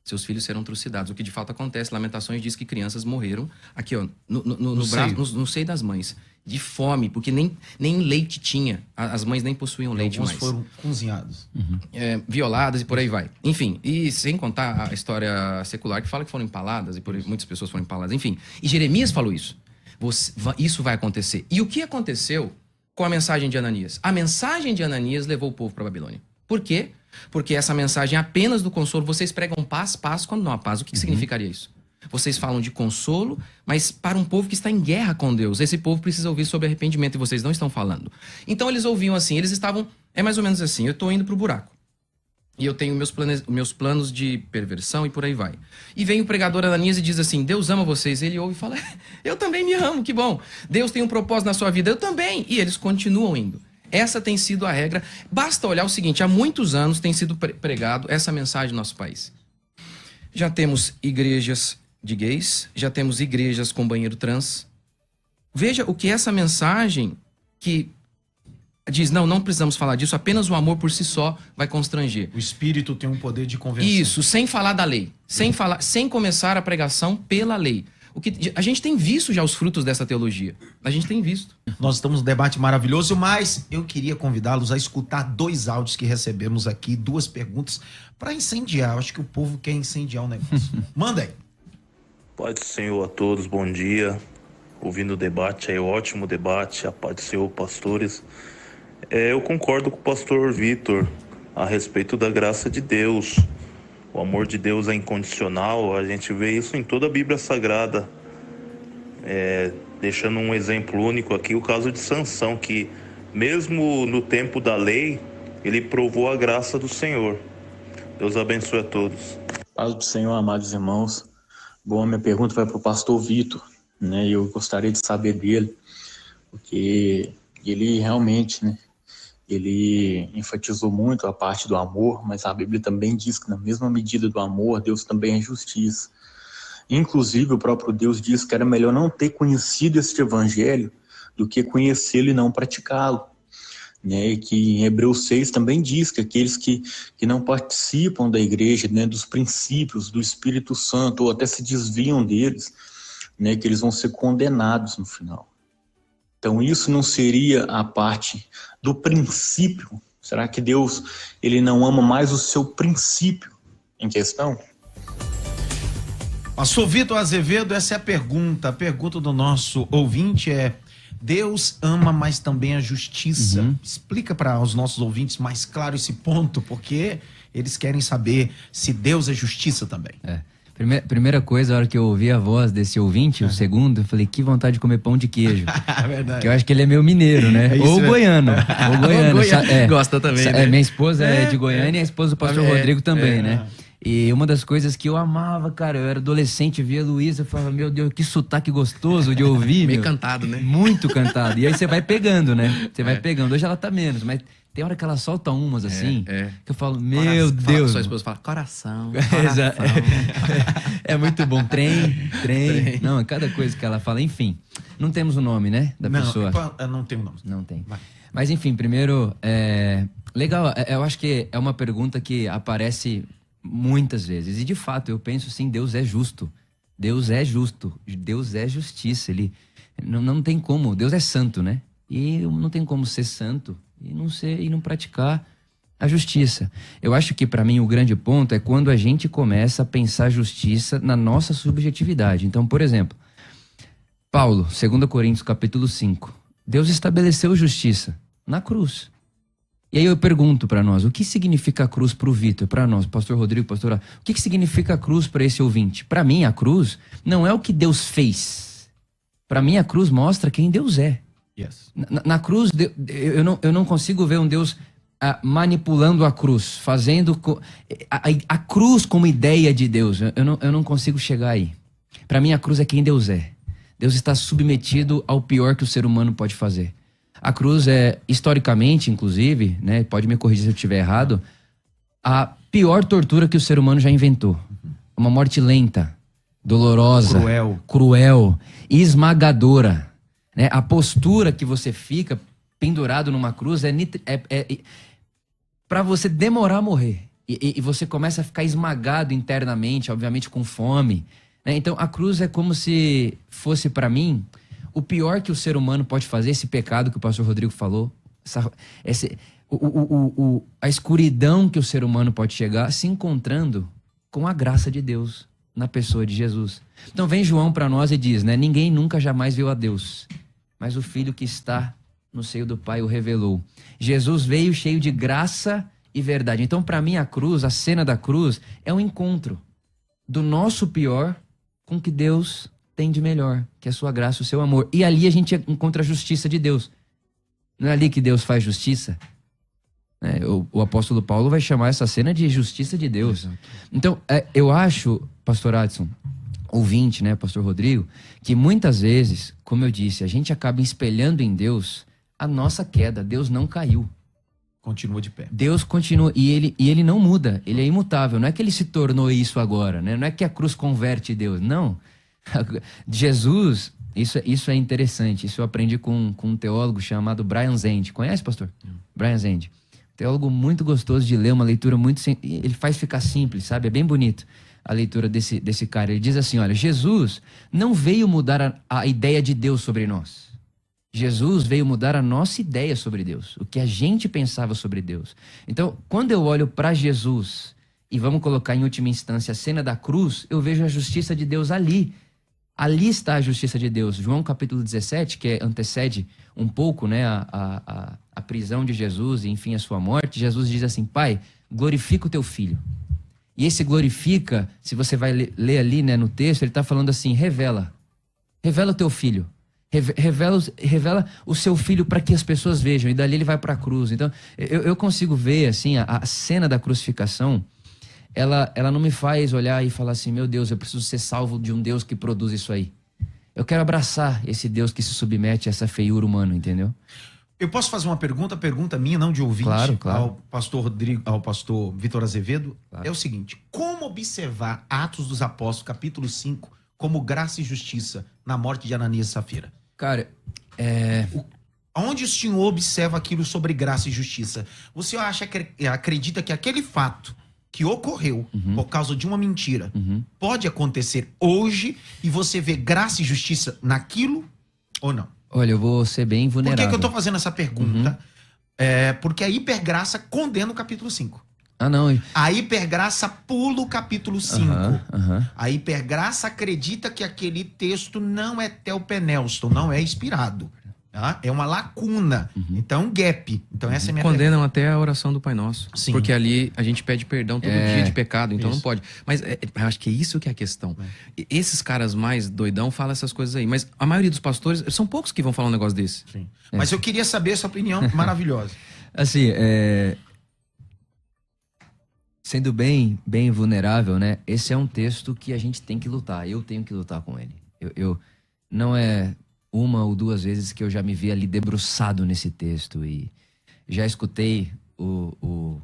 Speaker 3: seus filhos serão trucidados. O que de fato acontece. Lamentações diz que crianças morreram aqui, ó, no seio das mães, de fome, porque nem leite tinha. As mães nem possuíam leite mais.
Speaker 1: Alguns foram cozinhados.
Speaker 3: Violadas e por aí vai. Enfim, e sem contar a história secular que fala que foram empaladas, e muitas pessoas foram empaladas. Enfim, e Jeremias falou isso. Isso vai acontecer. E o que aconteceu com a mensagem de Ananias? A mensagem de Ananias levou o povo para a Babilônia. Por quê? Porque essa mensagem é apenas do consolo. Vocês pregam paz, quando não há paz. O que significaria isso? Vocês falam de consolo, mas para um povo que está em guerra com Deus. Esse povo precisa ouvir sobre arrependimento e vocês não estão falando. Então eles ouviam assim, eles estavam... É mais ou menos assim, eu estou indo para o buraco. E eu tenho meus planos de perversão e por aí vai. E vem o pregador Ananias e diz assim, Deus ama vocês. Ele ouve e fala, eu também me amo, que bom. Deus tem um propósito na sua vida, eu também. E eles continuam indo. Essa tem sido a regra. Basta olhar o seguinte, há muitos anos tem sido pregado essa mensagem no nosso país. Já temos igrejas de gays, já temos igrejas com banheiro trans. Veja o que essa mensagem que diz, não precisamos falar disso, apenas o amor por si só vai constranger.
Speaker 1: O Espírito tem um poder de convencer.
Speaker 3: Isso, sem falar da lei. Sem começar a pregação pela lei. A gente tem visto já os frutos dessa teologia. A gente tem visto.
Speaker 1: Nós estamos num debate maravilhoso, mas eu queria convidá-los a escutar 2 áudios que recebemos aqui, 2 perguntas para incendiar. Eu acho que o povo quer incendiar o negócio. Manda aí.
Speaker 4: Paz do Senhor a todos, bom dia. Ouvindo o debate aí, ótimo debate. A paz do Senhor, pastores. Eu concordo com o pastor Vitor a respeito da graça de Deus. O amor de Deus é incondicional, a gente vê isso em toda a Bíblia Sagrada. Deixando um exemplo único aqui, o caso de Sansão, que mesmo no tempo da lei, ele provou a graça do Senhor. Deus abençoe a todos.
Speaker 5: Paz do Senhor, amados irmãos. Bom, a minha pergunta vai para o pastor Vitor, né? Eu gostaria de saber dele, porque ele realmente, né? Ele enfatizou muito a parte do amor, mas a Bíblia também diz que na mesma medida do amor, Deus também é justiça. Inclusive, o próprio Deus diz que era melhor não ter conhecido este evangelho do que conhecê-lo e não praticá-lo. Né? E que em Hebreus 6 também diz que aqueles que não participam da igreja, né, dos princípios do Espírito Santo, ou até se desviam deles, né, que eles vão ser condenados no final. Então isso não seria a parte do princípio? Será que Deus ele não ama mais o seu princípio em questão?
Speaker 1: Pastor Vitor Azevedo, essa é a pergunta. A pergunta do nosso ouvinte é: Deus ama, mas também a justiça. Explica para os nossos ouvintes mais claro esse ponto, porque eles querem saber se Deus é justiça também.
Speaker 2: Primeira coisa, a hora que eu ouvi a voz desse ouvinte, o segundo, eu falei, que vontade de comer pão de queijo.
Speaker 1: Verdade.
Speaker 2: Que eu acho que ele é meio mineiro, né? Ou goiano. Ou goiano.
Speaker 3: Gosta também, né?
Speaker 2: Minha esposa é de Goiânia e a esposa do pastor Rodrigo também, né? E uma das coisas que eu amava, cara, eu era adolescente, via a Luísa, eu falava, meu Deus, que sotaque gostoso de ouvir.
Speaker 3: Meio cantado, né?
Speaker 2: Muito cantado. E aí você vai pegando, né? Você vai pegando. Hoje ela tá menos, mas tem hora que ela solta umas assim, que eu falo, meu Deus.
Speaker 3: Sua esposa fala, coração.
Speaker 2: É muito bom. Trem. Não, cada coisa que ela fala, enfim. Não temos o nome, né? Da pessoa.
Speaker 1: Não tem o nome.
Speaker 2: Não tem.
Speaker 1: Vai.
Speaker 2: Mas enfim, primeiro, legal, eu acho que é uma pergunta que aparece muitas vezes. E de fato, eu penso assim, Deus é justo. Deus é justo. Deus é justiça. Ele não tem como. Deus é santo, né? E não tem como ser santo e não praticar a justiça. Eu acho que para mim o grande ponto é quando a gente começa a pensar justiça na nossa subjetividade. Então, por exemplo, Paulo, 2 Coríntios capítulo 5. Deus estabeleceu justiça na cruz. E aí eu pergunto para nós, o que significa a cruz para o Vitor, para nós, pastor Rodrigo, pastor, o que significa a cruz para esse ouvinte? Para mim, a cruz não é o que Deus fez. Para mim, a cruz mostra quem Deus é.
Speaker 1: Yes.
Speaker 2: Na cruz, eu não consigo ver um Deus manipulando a cruz, fazendo a cruz como ideia de Deus. Eu não consigo chegar aí. Para mim, a cruz é quem Deus é. Deus está submetido ao pior que o ser humano pode fazer. A cruz é, historicamente, inclusive, né, pode me corrigir se eu estiver errado, a pior tortura que o ser humano já inventou. Uma morte lenta, dolorosa, cruel e esmagadora. Né? A postura que você fica pendurado numa cruz é para você demorar a morrer. E você começa a ficar esmagado internamente, obviamente com fome. Né? Então a cruz é como se fosse para mim o pior que o ser humano pode fazer, esse pecado que o pastor Rodrigo falou, a escuridão que o ser humano pode chegar, se encontrando com a graça de Deus na pessoa de Jesus. Então vem João para nós e diz, né, ninguém nunca jamais viu a Deus, mas o Filho que está no seio do Pai o revelou. Jesus veio cheio de graça e verdade. Então para mim a cruz, a cena da cruz, é um encontro do nosso pior com o que Deus tem de melhor, que é a sua graça, o seu amor. E ali a gente encontra a justiça de Deus. Não é ali que Deus faz justiça? O apóstolo Paulo vai chamar essa cena de justiça de Deus. Exato. Então, eu acho, pastor Adson, ouvinte, né, pastor Rodrigo, que muitas vezes, como eu disse, a gente acaba espelhando em Deus a nossa queda. Deus não caiu.
Speaker 1: Continua de pé.
Speaker 2: Deus continua, e ele não muda, ele é imutável. Não é que ele se tornou isso agora, né? Não é que a cruz converte Deus, não. Jesus, isso é interessante, isso eu aprendi com um teólogo chamado Brian Zend. Conhece, pastor? Brian Zend. Teólogo muito gostoso de ler, uma leitura muito... Ele faz ficar simples, sabe? É bem bonito a leitura desse cara. Ele diz assim, olha, Jesus não veio mudar a ideia de Deus sobre nós. Jesus veio mudar a nossa ideia sobre Deus, o que a gente pensava sobre Deus. Então, quando eu olho para Jesus, e vamos colocar em última instância a cena da cruz, eu vejo a justiça de Deus ali. Ali está a justiça de Deus. João capítulo 17, que antecede um pouco, né, a prisão de Jesus e, enfim, a sua morte, Jesus diz assim, Pai, glorifica o teu filho. E esse glorifica, se você vai ler ali, né, no texto, ele está falando assim, revela o teu filho. Revela o seu filho para que as pessoas vejam, e dali ele vai para a cruz. Então, eu consigo ver, assim, a cena da crucificação, ela não me faz olhar e falar assim, meu Deus, eu preciso ser salvo de um Deus que produz isso aí. Eu quero abraçar esse Deus que se submete a essa feiura humana, entendeu?
Speaker 1: Eu posso fazer uma pergunta minha, não de ouvinte,
Speaker 2: claro.
Speaker 1: ao pastor Rodrigo, ao pastor Vitor Azevedo.
Speaker 2: Claro.
Speaker 1: É o seguinte, como observar Atos dos Apóstolos, capítulo 5, como graça e justiça na morte de Ananias e Safira?
Speaker 2: Cara,
Speaker 1: Onde o senhor observa aquilo sobre graça e justiça? Você acredita que aquele fato que ocorreu por causa de uma mentira pode acontecer hoje e você vê graça e justiça naquilo ou não?
Speaker 2: Olha, eu vou ser bem vulnerável.
Speaker 1: Por que eu tô fazendo essa pergunta? Porque a hipergraça condena o capítulo 5.
Speaker 2: Ah, não.
Speaker 1: A hipergraça pula o capítulo 5. A hipergraça acredita que aquele texto não é teopenelsto, não é inspirado. Tá? É uma lacuna. Então, um gap. Então, essa é a minha
Speaker 3: Condenam até a oração do Pai Nosso.
Speaker 1: Sim.
Speaker 3: Porque ali a gente pede perdão todo dia de pecado, então
Speaker 1: Isso.
Speaker 3: não pode. Mas eu acho que é isso que é a questão. Esses caras mais doidão falam essas coisas aí. Mas a maioria dos pastores, são poucos que vão falar um negócio desse.
Speaker 1: Sim. Mas eu queria saber essa opinião maravilhosa.
Speaker 2: Assim, sendo bem vulnerável, né? Esse é um texto que a gente tem que lutar. Eu tenho que lutar com ele. Não é uma ou duas vezes que eu já me vi ali debruçado nesse texto e já escutei o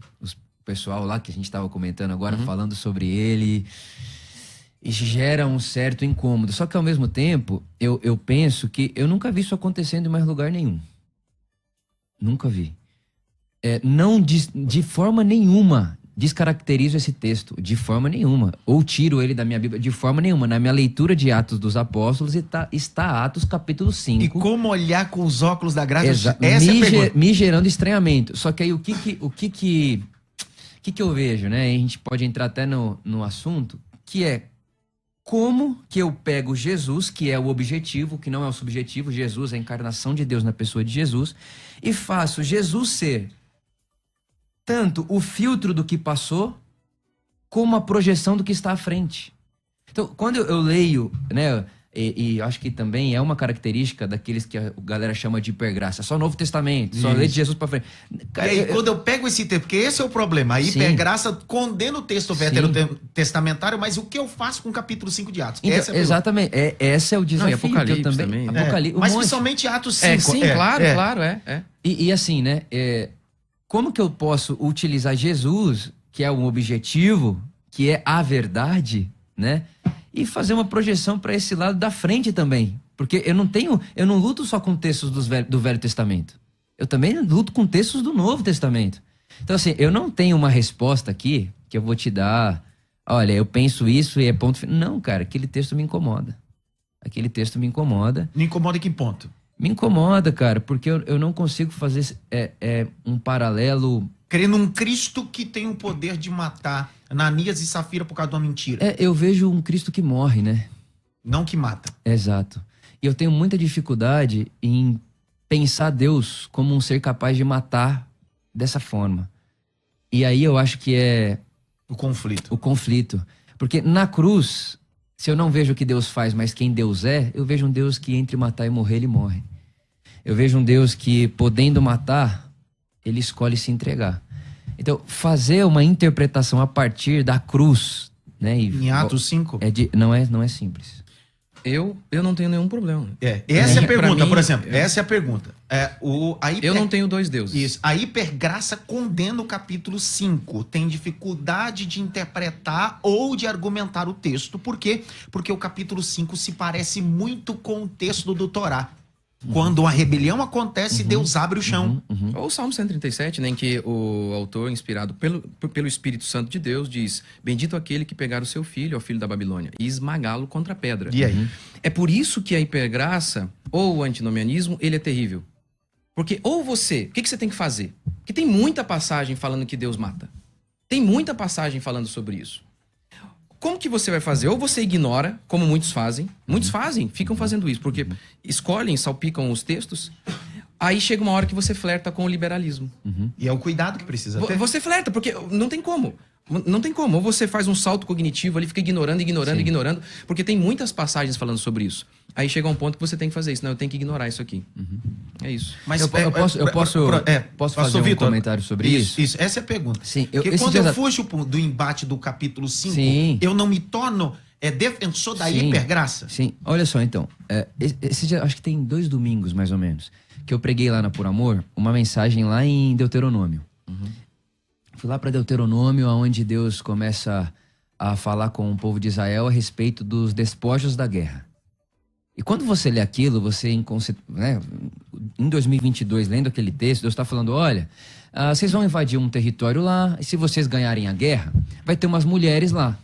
Speaker 2: pessoal lá que a gente estava comentando agora falando sobre ele e gera um certo incômodo. Só que ao mesmo tempo, eu penso que eu nunca vi isso acontecendo em mais lugar nenhum. Nunca vi. Não de forma nenhuma descaracterizo esse texto, de forma nenhuma. Ou tiro ele da minha Bíblia, de forma nenhuma. Na minha leitura de Atos dos Apóstolos está Atos capítulo 5.
Speaker 1: E como olhar com os óculos da graça? Essa é a pergunta.
Speaker 2: Me gerando estranhamento. Só que aí o que eu vejo, né? A gente pode entrar até no assunto, que é como que eu pego Jesus, que é o objetivo, que não é o subjetivo, Jesus é a encarnação de Deus na pessoa de Jesus, e faço Jesus ser tanto o filtro do que passou, como a projeção do que está à frente. Então, quando eu leio, né, e acho que também é uma característica daqueles que a galera chama de hipergraça, só o Novo Testamento, só lê de Jesus para frente. Cara,
Speaker 1: e aí, quando eu pego esse texto, porque esse é o problema, a hipergraça condena o texto veterotestamentário, mas o que eu faço com o capítulo 5 de Atos?
Speaker 2: Então, esse é o desafio.
Speaker 3: Não, Apocalipse
Speaker 2: que eu também. Apocalipse,
Speaker 1: mas principalmente Atos 5.
Speaker 3: Sim, claro.
Speaker 2: E assim, né, como que eu posso utilizar Jesus, que é um objetivo, que é a verdade, né? E fazer uma projeção para esse lado da frente também. Porque eu não luto só com textos do Velho Testamento. Eu também luto com textos do Novo Testamento. Então, assim, eu não tenho uma resposta aqui que eu vou te dar. Olha, eu penso isso e é ponto final. Não, cara, aquele texto me incomoda. Aquele texto me incomoda.
Speaker 1: Me incomoda em que ponto?
Speaker 2: Me incomoda, cara, porque eu não consigo fazer um paralelo.
Speaker 1: Crer num Cristo que tem o poder de matar Ananias e Safira por causa de uma mentira.
Speaker 2: Eu vejo um Cristo que morre, né?
Speaker 1: Não que mata.
Speaker 2: Exato. E eu tenho muita dificuldade em pensar Deus como um ser capaz de matar dessa forma. E aí eu acho que é
Speaker 1: O conflito.
Speaker 2: o conflito. Porque na cruz, Se eu não vejo o que Deus faz, mas quem Deus é, eu vejo um Deus que entre matar e morrer, ele morre. Eu vejo um Deus que, podendo matar, ele escolhe se entregar. Então, fazer uma interpretação a partir da cruz, né?
Speaker 1: Em Atos 5?
Speaker 2: Não é simples.
Speaker 3: Eu não tenho nenhum problema.
Speaker 1: Essa é a pergunta,
Speaker 3: Pra mim,
Speaker 1: por exemplo. Essa é a pergunta.
Speaker 3: Eu não tenho dois deuses.
Speaker 1: Isso. A hipergraça condena o capítulo 5. Tem dificuldade de interpretar ou de argumentar o texto. Por quê? Porque o capítulo 5 se parece muito com o texto do Torá. Quando a rebelião acontece, Deus abre o chão.
Speaker 3: Ou o Salmo 137, né, em que o autor, inspirado pelo Espírito Santo de Deus, diz: bendito aquele que pegar o seu filho, ao filho da Babilônia, e esmagá-lo contra a pedra.
Speaker 1: E aí?
Speaker 3: É por isso que a hipergraça, ou o antinomianismo, ele é terrível. Porque ou você... O que você tem que fazer? Porque tem muita passagem falando que Deus mata. Tem muita passagem falando sobre isso. Como que você vai fazer? Ou você ignora, como muitos fazem. Muitos ficam fazendo isso, porque escolhem, salpicam os textos. Aí chega uma hora que você flerta com o liberalismo.
Speaker 1: E é o cuidado que precisa ter.
Speaker 3: Você flerta, porque não tem como. Não tem como. Ou você faz um salto cognitivo ali, fica ignorando, porque tem muitas passagens falando sobre isso. Aí chega um ponto que você tem que fazer isso. Não, eu tenho que ignorar isso aqui. É isso.
Speaker 1: Mas
Speaker 2: Eu posso fazer um comentário sobre isso?
Speaker 1: Isso, essa é a pergunta.
Speaker 2: Sim,
Speaker 1: Porque quando eu fujo do embate do capítulo 5,
Speaker 2: Sim.
Speaker 1: eu não me torno defensor da hipergraça?
Speaker 2: Sim, olha só então. Acho que tem 2 domingos, mais ou menos, que eu preguei lá na Por Amor uma mensagem lá em Deuteronômio. Fui lá para Deuteronômio, onde Deus começa a falar com o povo de Israel a respeito dos despojos da guerra. E quando você lê aquilo, você, né, em 2022, lendo aquele texto, Deus está falando: olha, vocês vão invadir um território lá, e se vocês ganharem a guerra, vai ter umas mulheres lá.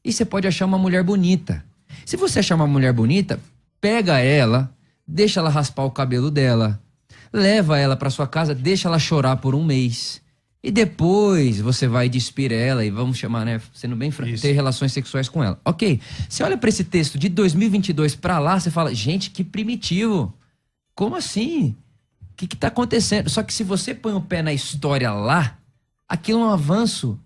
Speaker 2: E você pode achar uma mulher bonita. Se você achar uma mulher bonita, pega ela, deixa ela raspar o cabelo dela, leva ela para sua casa, deixa ela chorar por 1 mês. E depois você vai despir ela e, vamos chamar, né, sendo bem franco, ter relações sexuais com ela. Ok, você olha para esse texto de 2022 para lá, você fala: gente, que primitivo. Como assim? O que tá acontecendo? Só que se você põe o pé na história lá, aquilo é um avanço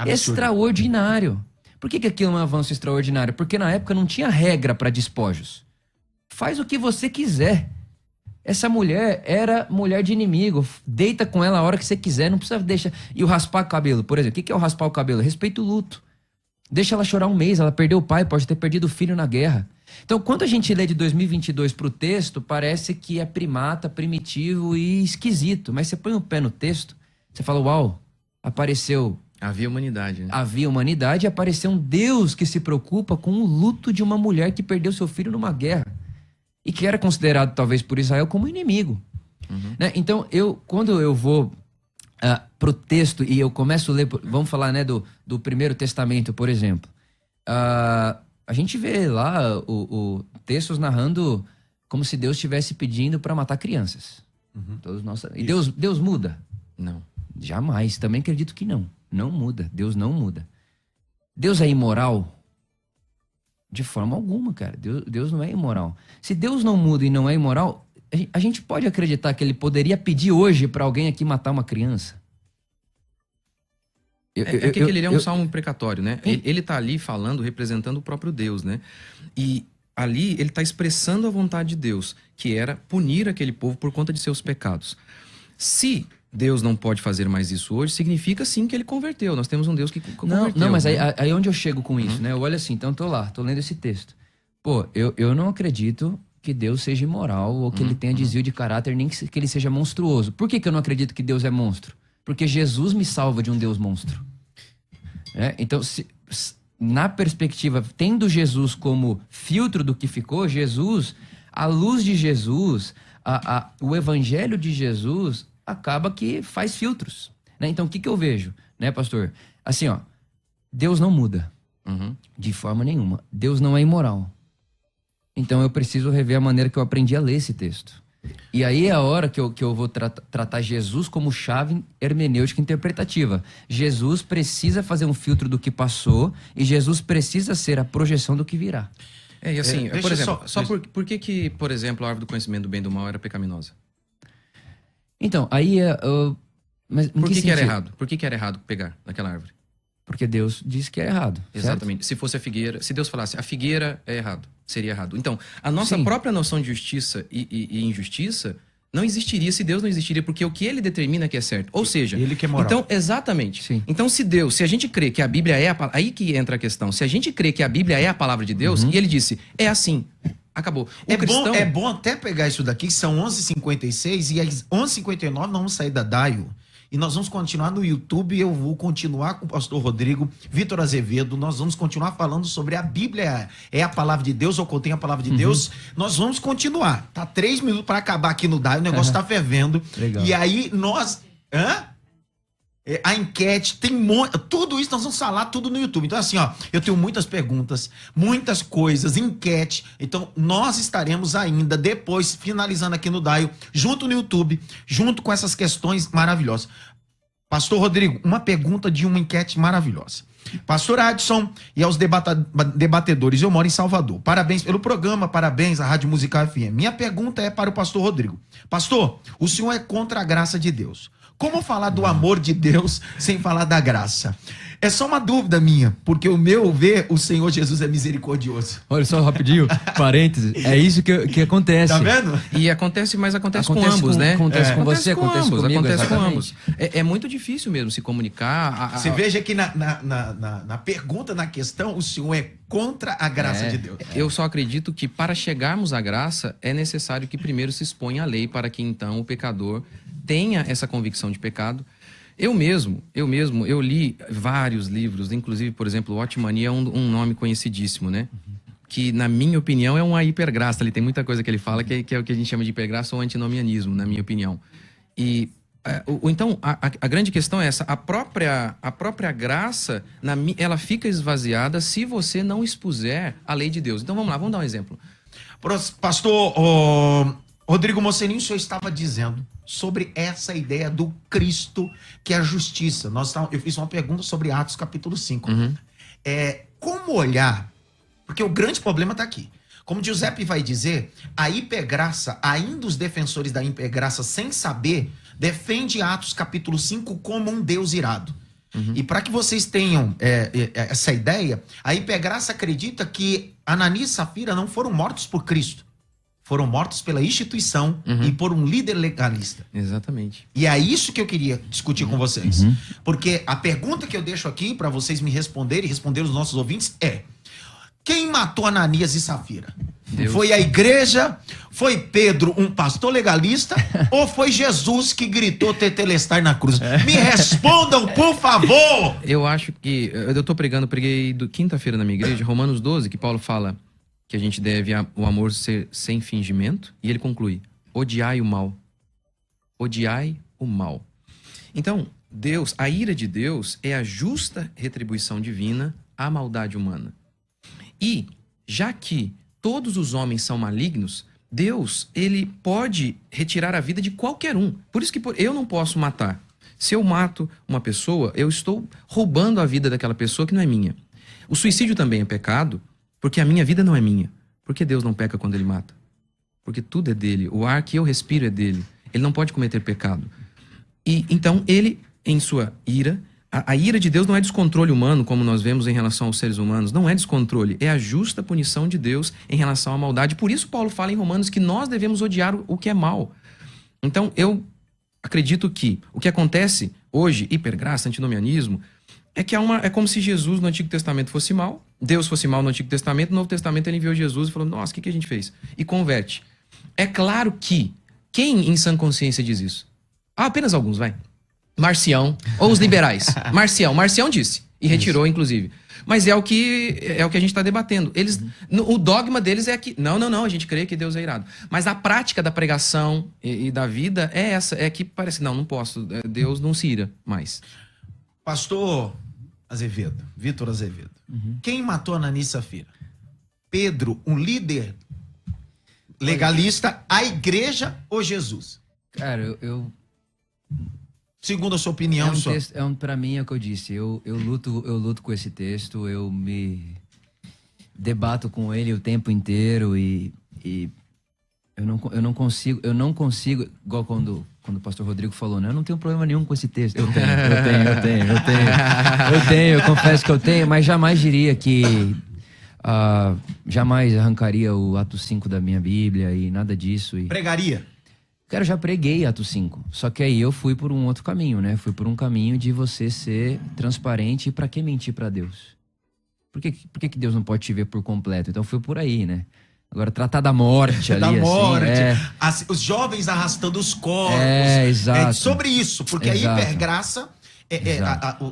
Speaker 2: extraordinário. Por que aquilo é um avanço extraordinário? Porque na época não tinha regra para despojos. Faz o que você quiser. Essa mulher era mulher de inimigo. Deita com ela a hora que você quiser, não precisa deixar. E o raspar o cabelo, por exemplo. O que é o raspar o cabelo? Respeita o luto. Deixa ela chorar 1 mês, ela perdeu o pai, pode ter perdido o filho na guerra. Então, quando a gente lê de 2022 pro texto, parece que é primata, primitivo e esquisito. Mas você põe o pé no texto, você fala: uau, apareceu...
Speaker 3: Havia humanidade, né?
Speaker 2: Havia humanidade e apareceu um Deus que se preocupa com o luto de uma mulher que perdeu seu filho numa guerra. E que era considerado, talvez, por Israel como inimigo. Né? Então, quando eu vou pro texto e eu começo a ler, vamos falar, né, do Primeiro Testamento, por exemplo. A gente vê lá o textos narrando como se Deus estivesse pedindo para matar crianças. Todos nós... E Deus muda?
Speaker 3: Não.
Speaker 2: Jamais. Também acredito que não. Não muda. Deus não muda. Deus é imoral? De forma alguma, cara. Deus não é imoral. Se Deus não muda e não é imoral, a gente pode acreditar que ele poderia pedir hoje para alguém aqui matar uma criança?
Speaker 3: Ele é um salmo precatório, né? Ele tá ali falando, representando o próprio Deus, né? E ali ele tá expressando a vontade de Deus, que era punir aquele povo por conta de seus pecados. Se Deus não pode fazer mais isso hoje, significa sim que ele converteu. Nós temos um Deus que converteu.
Speaker 2: Não, mas aí onde eu chego com isso, né? Eu olho assim, então tô lendo esse texto. Pô, eu não acredito que Deus seja imoral ou que ele tenha desvio de caráter, nem que ele seja monstruoso. Por que eu não acredito que Deus é monstro? Porque Jesus me salva de um Deus monstro. Então, na perspectiva, tendo Jesus como filtro do que ficou, Jesus, a luz de Jesus, o evangelho de Jesus... acaba que faz filtros, né? Então, o que eu vejo, né, pastor? Assim, ó, Deus não muda, de forma nenhuma. Deus não é imoral. Então, eu preciso rever a maneira que eu aprendi a ler esse texto. E aí é a hora que eu vou tratar Jesus como chave hermenêutica interpretativa. Jesus precisa fazer um filtro do que passou e Jesus precisa ser a projeção do que virá.
Speaker 3: E assim, por exemplo, por que, por exemplo, a árvore do conhecimento do bem e do mal era pecaminosa?
Speaker 2: Então, aí...
Speaker 3: Mas por que era errado? Por que era errado pegar naquela árvore?
Speaker 2: Porque Deus disse que é errado. Certo?
Speaker 3: Exatamente. Se fosse a figueira, se Deus falasse a figueira é errado, seria errado. Então, a nossa
Speaker 2: Sim.
Speaker 3: própria noção de justiça e injustiça não existiria se Deus não existiria, porque o que ele determina que é certo. Ou seja,
Speaker 1: Ele que é moral.
Speaker 3: então, exatamente.
Speaker 2: Sim.
Speaker 3: Então, se a gente crê que a Bíblia é aí que entra a questão. Se a gente crê que a Bíblia é a palavra de Deus, e ele disse, é assim, acabou.
Speaker 1: É bom até pegar isso daqui, que são 11h56 e às 11h59 nós vamos sair da DAIO e nós vamos continuar no YouTube. Eu vou continuar com o pastor Rodrigo, Vitor Azevedo. Nós vamos continuar falando sobre a Bíblia é a palavra de Deus ou contém a palavra de Deus. Nós vamos continuar. Tá 3 minutos para acabar aqui no DAIO, o negócio tá fervendo.
Speaker 2: Legal.
Speaker 1: E aí nós... A enquete, tudo isso nós vamos falar tudo no YouTube. Então assim, ó, eu tenho muitas perguntas, muitas coisas, enquete. Então nós estaremos ainda depois finalizando aqui no DAIO, junto no YouTube, junto com essas questões maravilhosas. Pastor Rodrigo, uma pergunta de uma enquete maravilhosa. Pastor Adson e aos debatedores, eu moro em Salvador. Parabéns pelo programa, parabéns à Rádio Musical FM. Minha pergunta é para o pastor Rodrigo. Pastor, o senhor é contra a graça de Deus. Como falar do amor de Deus sem falar da graça? É só uma dúvida minha, porque o meu ver, o Senhor Jesus é misericordioso.
Speaker 2: Olha só, rapidinho, parênteses. É isso que acontece.
Speaker 1: Tá vendo?
Speaker 3: E acontece com ambos, né?
Speaker 2: Acontece com você, acontece
Speaker 3: ambos,
Speaker 2: comigo.
Speaker 3: acontece com
Speaker 2: exatamente.
Speaker 3: ambos. É muito difícil mesmo se comunicar.
Speaker 1: Você veja que na pergunta, na questão, o Senhor é contra a graça de Deus.
Speaker 3: Eu só acredito que para chegarmos à graça é necessário que primeiro se exponha a lei para que então o pecador tenha essa convicção de pecado. Eu li vários livros, inclusive, por exemplo, o Otimania é um nome conhecidíssimo, né? Que, na minha opinião, é uma hipergraça. Ele tem muita coisa que ele fala que é o que a gente chama de hipergraça ou antinomianismo, na minha opinião. E então, a grande questão é essa. A própria graça, ela fica esvaziada se você não expuser a lei de Deus. Então, vamos lá, vamos dar um exemplo.
Speaker 1: Pastor Rodrigo Moceninho, o senhor estava dizendo sobre essa ideia do Cristo, que é a justiça. Eu fiz uma pergunta sobre Atos capítulo 5. Como olhar? Porque o grande problema está aqui. Como Giuseppe vai dizer, a hipergraça, ainda os defensores da hipergraça, sem saber, defende Atos capítulo 5 como um Deus irado. E para que vocês tenham essa ideia, a hipergraça acredita que Ananias e Safira não foram mortos por Cristo. Foram mortos pela instituição e por um líder legalista.
Speaker 3: Exatamente.
Speaker 1: E é isso que eu queria discutir com vocês. Porque a pergunta que eu deixo aqui para vocês me responderem e responder os nossos ouvintes é: quem matou Ananias e Safira?
Speaker 3: Deus.
Speaker 1: Foi a igreja? Foi Pedro, um pastor legalista? Ou foi Jesus que gritou tetelestai na cruz? Me respondam, por favor!
Speaker 3: Eu acho que... Eu preguei quinta-feira na minha igreja, Romanos 12, que Paulo fala que a gente deve o amor ser sem fingimento, e ele conclui: odiai o mal. Odiai o mal. Então, a ira de Deus é a justa retribuição divina à maldade humana. E, já que todos os homens são malignos, Deus, ele pode retirar a vida de qualquer um. Por isso que eu não posso matar. Se eu mato uma pessoa, eu estou roubando a vida daquela pessoa que não é minha. O suicídio também é pecado, porque a minha vida não é minha. Por que Deus não peca quando ele mata? Porque tudo é dele. O ar que eu respiro é dele. Ele não pode cometer pecado. E então ele, em sua ira, a ira de Deus não é descontrole humano, como nós vemos em relação aos seres humanos. Não é descontrole. É a justa punição de Deus em relação à maldade. Por isso Paulo fala em Romanos que nós devemos odiar o que é mal. Então eu acredito que o que acontece hoje, hipergraça, antinomianismo, é como se Jesus no Antigo Testamento fosse mal, Deus fosse mal no Antigo Testamento, no Novo Testamento ele enviou Jesus e falou: nossa, o que a gente fez? E converte. É claro que quem em sã consciência diz isso? Apenas alguns, vai. Marcião, ou os liberais. Marcião disse, e retirou, inclusive. Mas é o que a gente está debatendo. O dogma deles é que, não, a gente crê que Deus é irado. Mas a prática da pregação e da vida é essa, é que parece, não posso, Deus não se ira mais.
Speaker 1: Pastor Azevedo, Vitor Azevedo, quem matou Ananias e Safira? Pedro, um líder legalista, a igreja ou Jesus?
Speaker 2: Cara, eu
Speaker 1: Segundo a sua opinião,
Speaker 2: pra mim é o que eu disse. Eu luto com esse texto, eu me debato com ele o tempo inteiro e eu não consigo, igual quando quando o pastor Rodrigo falou, né? Eu não tenho problema nenhum com esse texto. Eu confesso que eu tenho, mas jamais diria que... jamais arrancaria o Atos 5 da minha Bíblia e nada disso.
Speaker 1: Pregaria?
Speaker 2: Cara, eu já preguei Atos 5. Só que aí eu fui por um outro caminho, né? Fui por um caminho de você ser transparente. E pra que mentir pra Deus? Por que Deus não pode te ver por completo? Então fui por aí, né? Agora, tratar da morte ali,
Speaker 1: da morte.
Speaker 2: assim,
Speaker 1: Os jovens arrastando os corpos.
Speaker 2: Exato.
Speaker 1: Sobre isso, porque
Speaker 2: Exato.
Speaker 1: a hipergraça...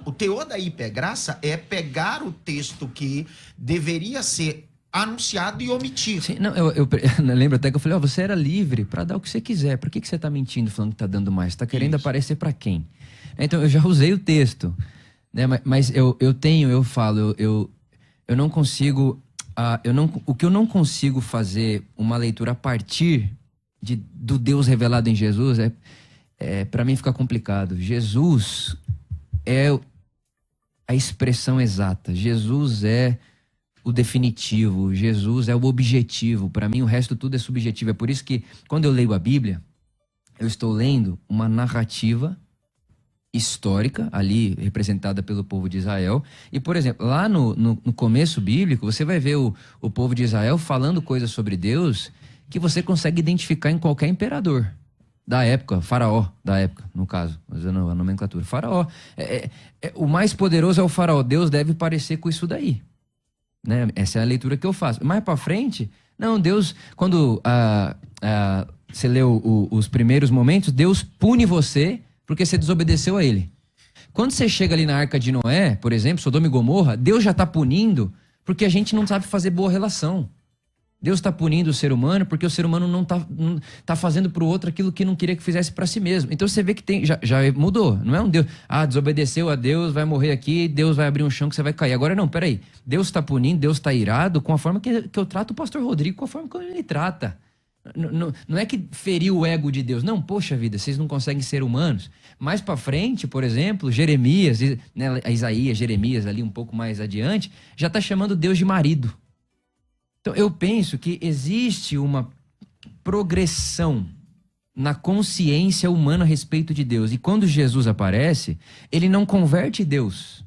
Speaker 1: o teor da hipergraça é pegar o texto que deveria ser anunciado e omitir.
Speaker 2: Sim, não, eu lembro até que eu falei, você era livre pra dar o que você quiser. Por que você tá mentindo falando que tá dando mais? Você tá querendo aparecer pra quem? Então, eu já usei o texto, né? Mas eu não consigo... o que eu não consigo fazer uma leitura a partir do Deus revelado em Jesus para mim fica complicado. Jesus é a expressão exata. Jesus é o definitivo. Jesus é o objetivo. Para mim, o resto tudo é subjetivo. É por isso que, quando eu leio a Bíblia, eu estou lendo uma narrativa histórica, ali representada pelo povo de Israel. E, por exemplo, lá no começo bíblico, você vai ver o povo de Israel falando coisas sobre Deus que você consegue identificar em qualquer imperador da época, faraó da época, no caso, usando a nomenclatura. Faraó. O mais poderoso é o faraó. Deus deve parecer com isso daí. Né? Essa é a leitura que eu faço. Mais pra frente, não, Deus, quando você leu os primeiros momentos, Deus pune você porque você desobedeceu a ele. Quando você chega ali na Arca de Noé, por exemplo, Sodoma e Gomorra, Deus já está punindo porque a gente não sabe fazer boa relação. Deus está punindo o ser humano porque o ser humano não tá fazendo para o outro aquilo que não queria que fizesse para si mesmo. Então você vê que já mudou. Não é um Deus, desobedeceu a Deus, vai morrer aqui, Deus vai abrir um chão que você vai cair. Agora não, peraí. Deus está punindo, Deus está irado com a forma que eu trato o pastor Rodrigo, com a forma que ele trata. Não é que feriu o ego de Deus. Não, poxa vida, vocês não conseguem ser humanos. Mais para frente, por exemplo, Jeremias, né, Isaías, Jeremias ali um pouco mais adiante, já está chamando Deus de marido. Então eu penso que existe uma progressão na consciência humana a respeito de Deus. E quando Jesus aparece, ele não converte Deus.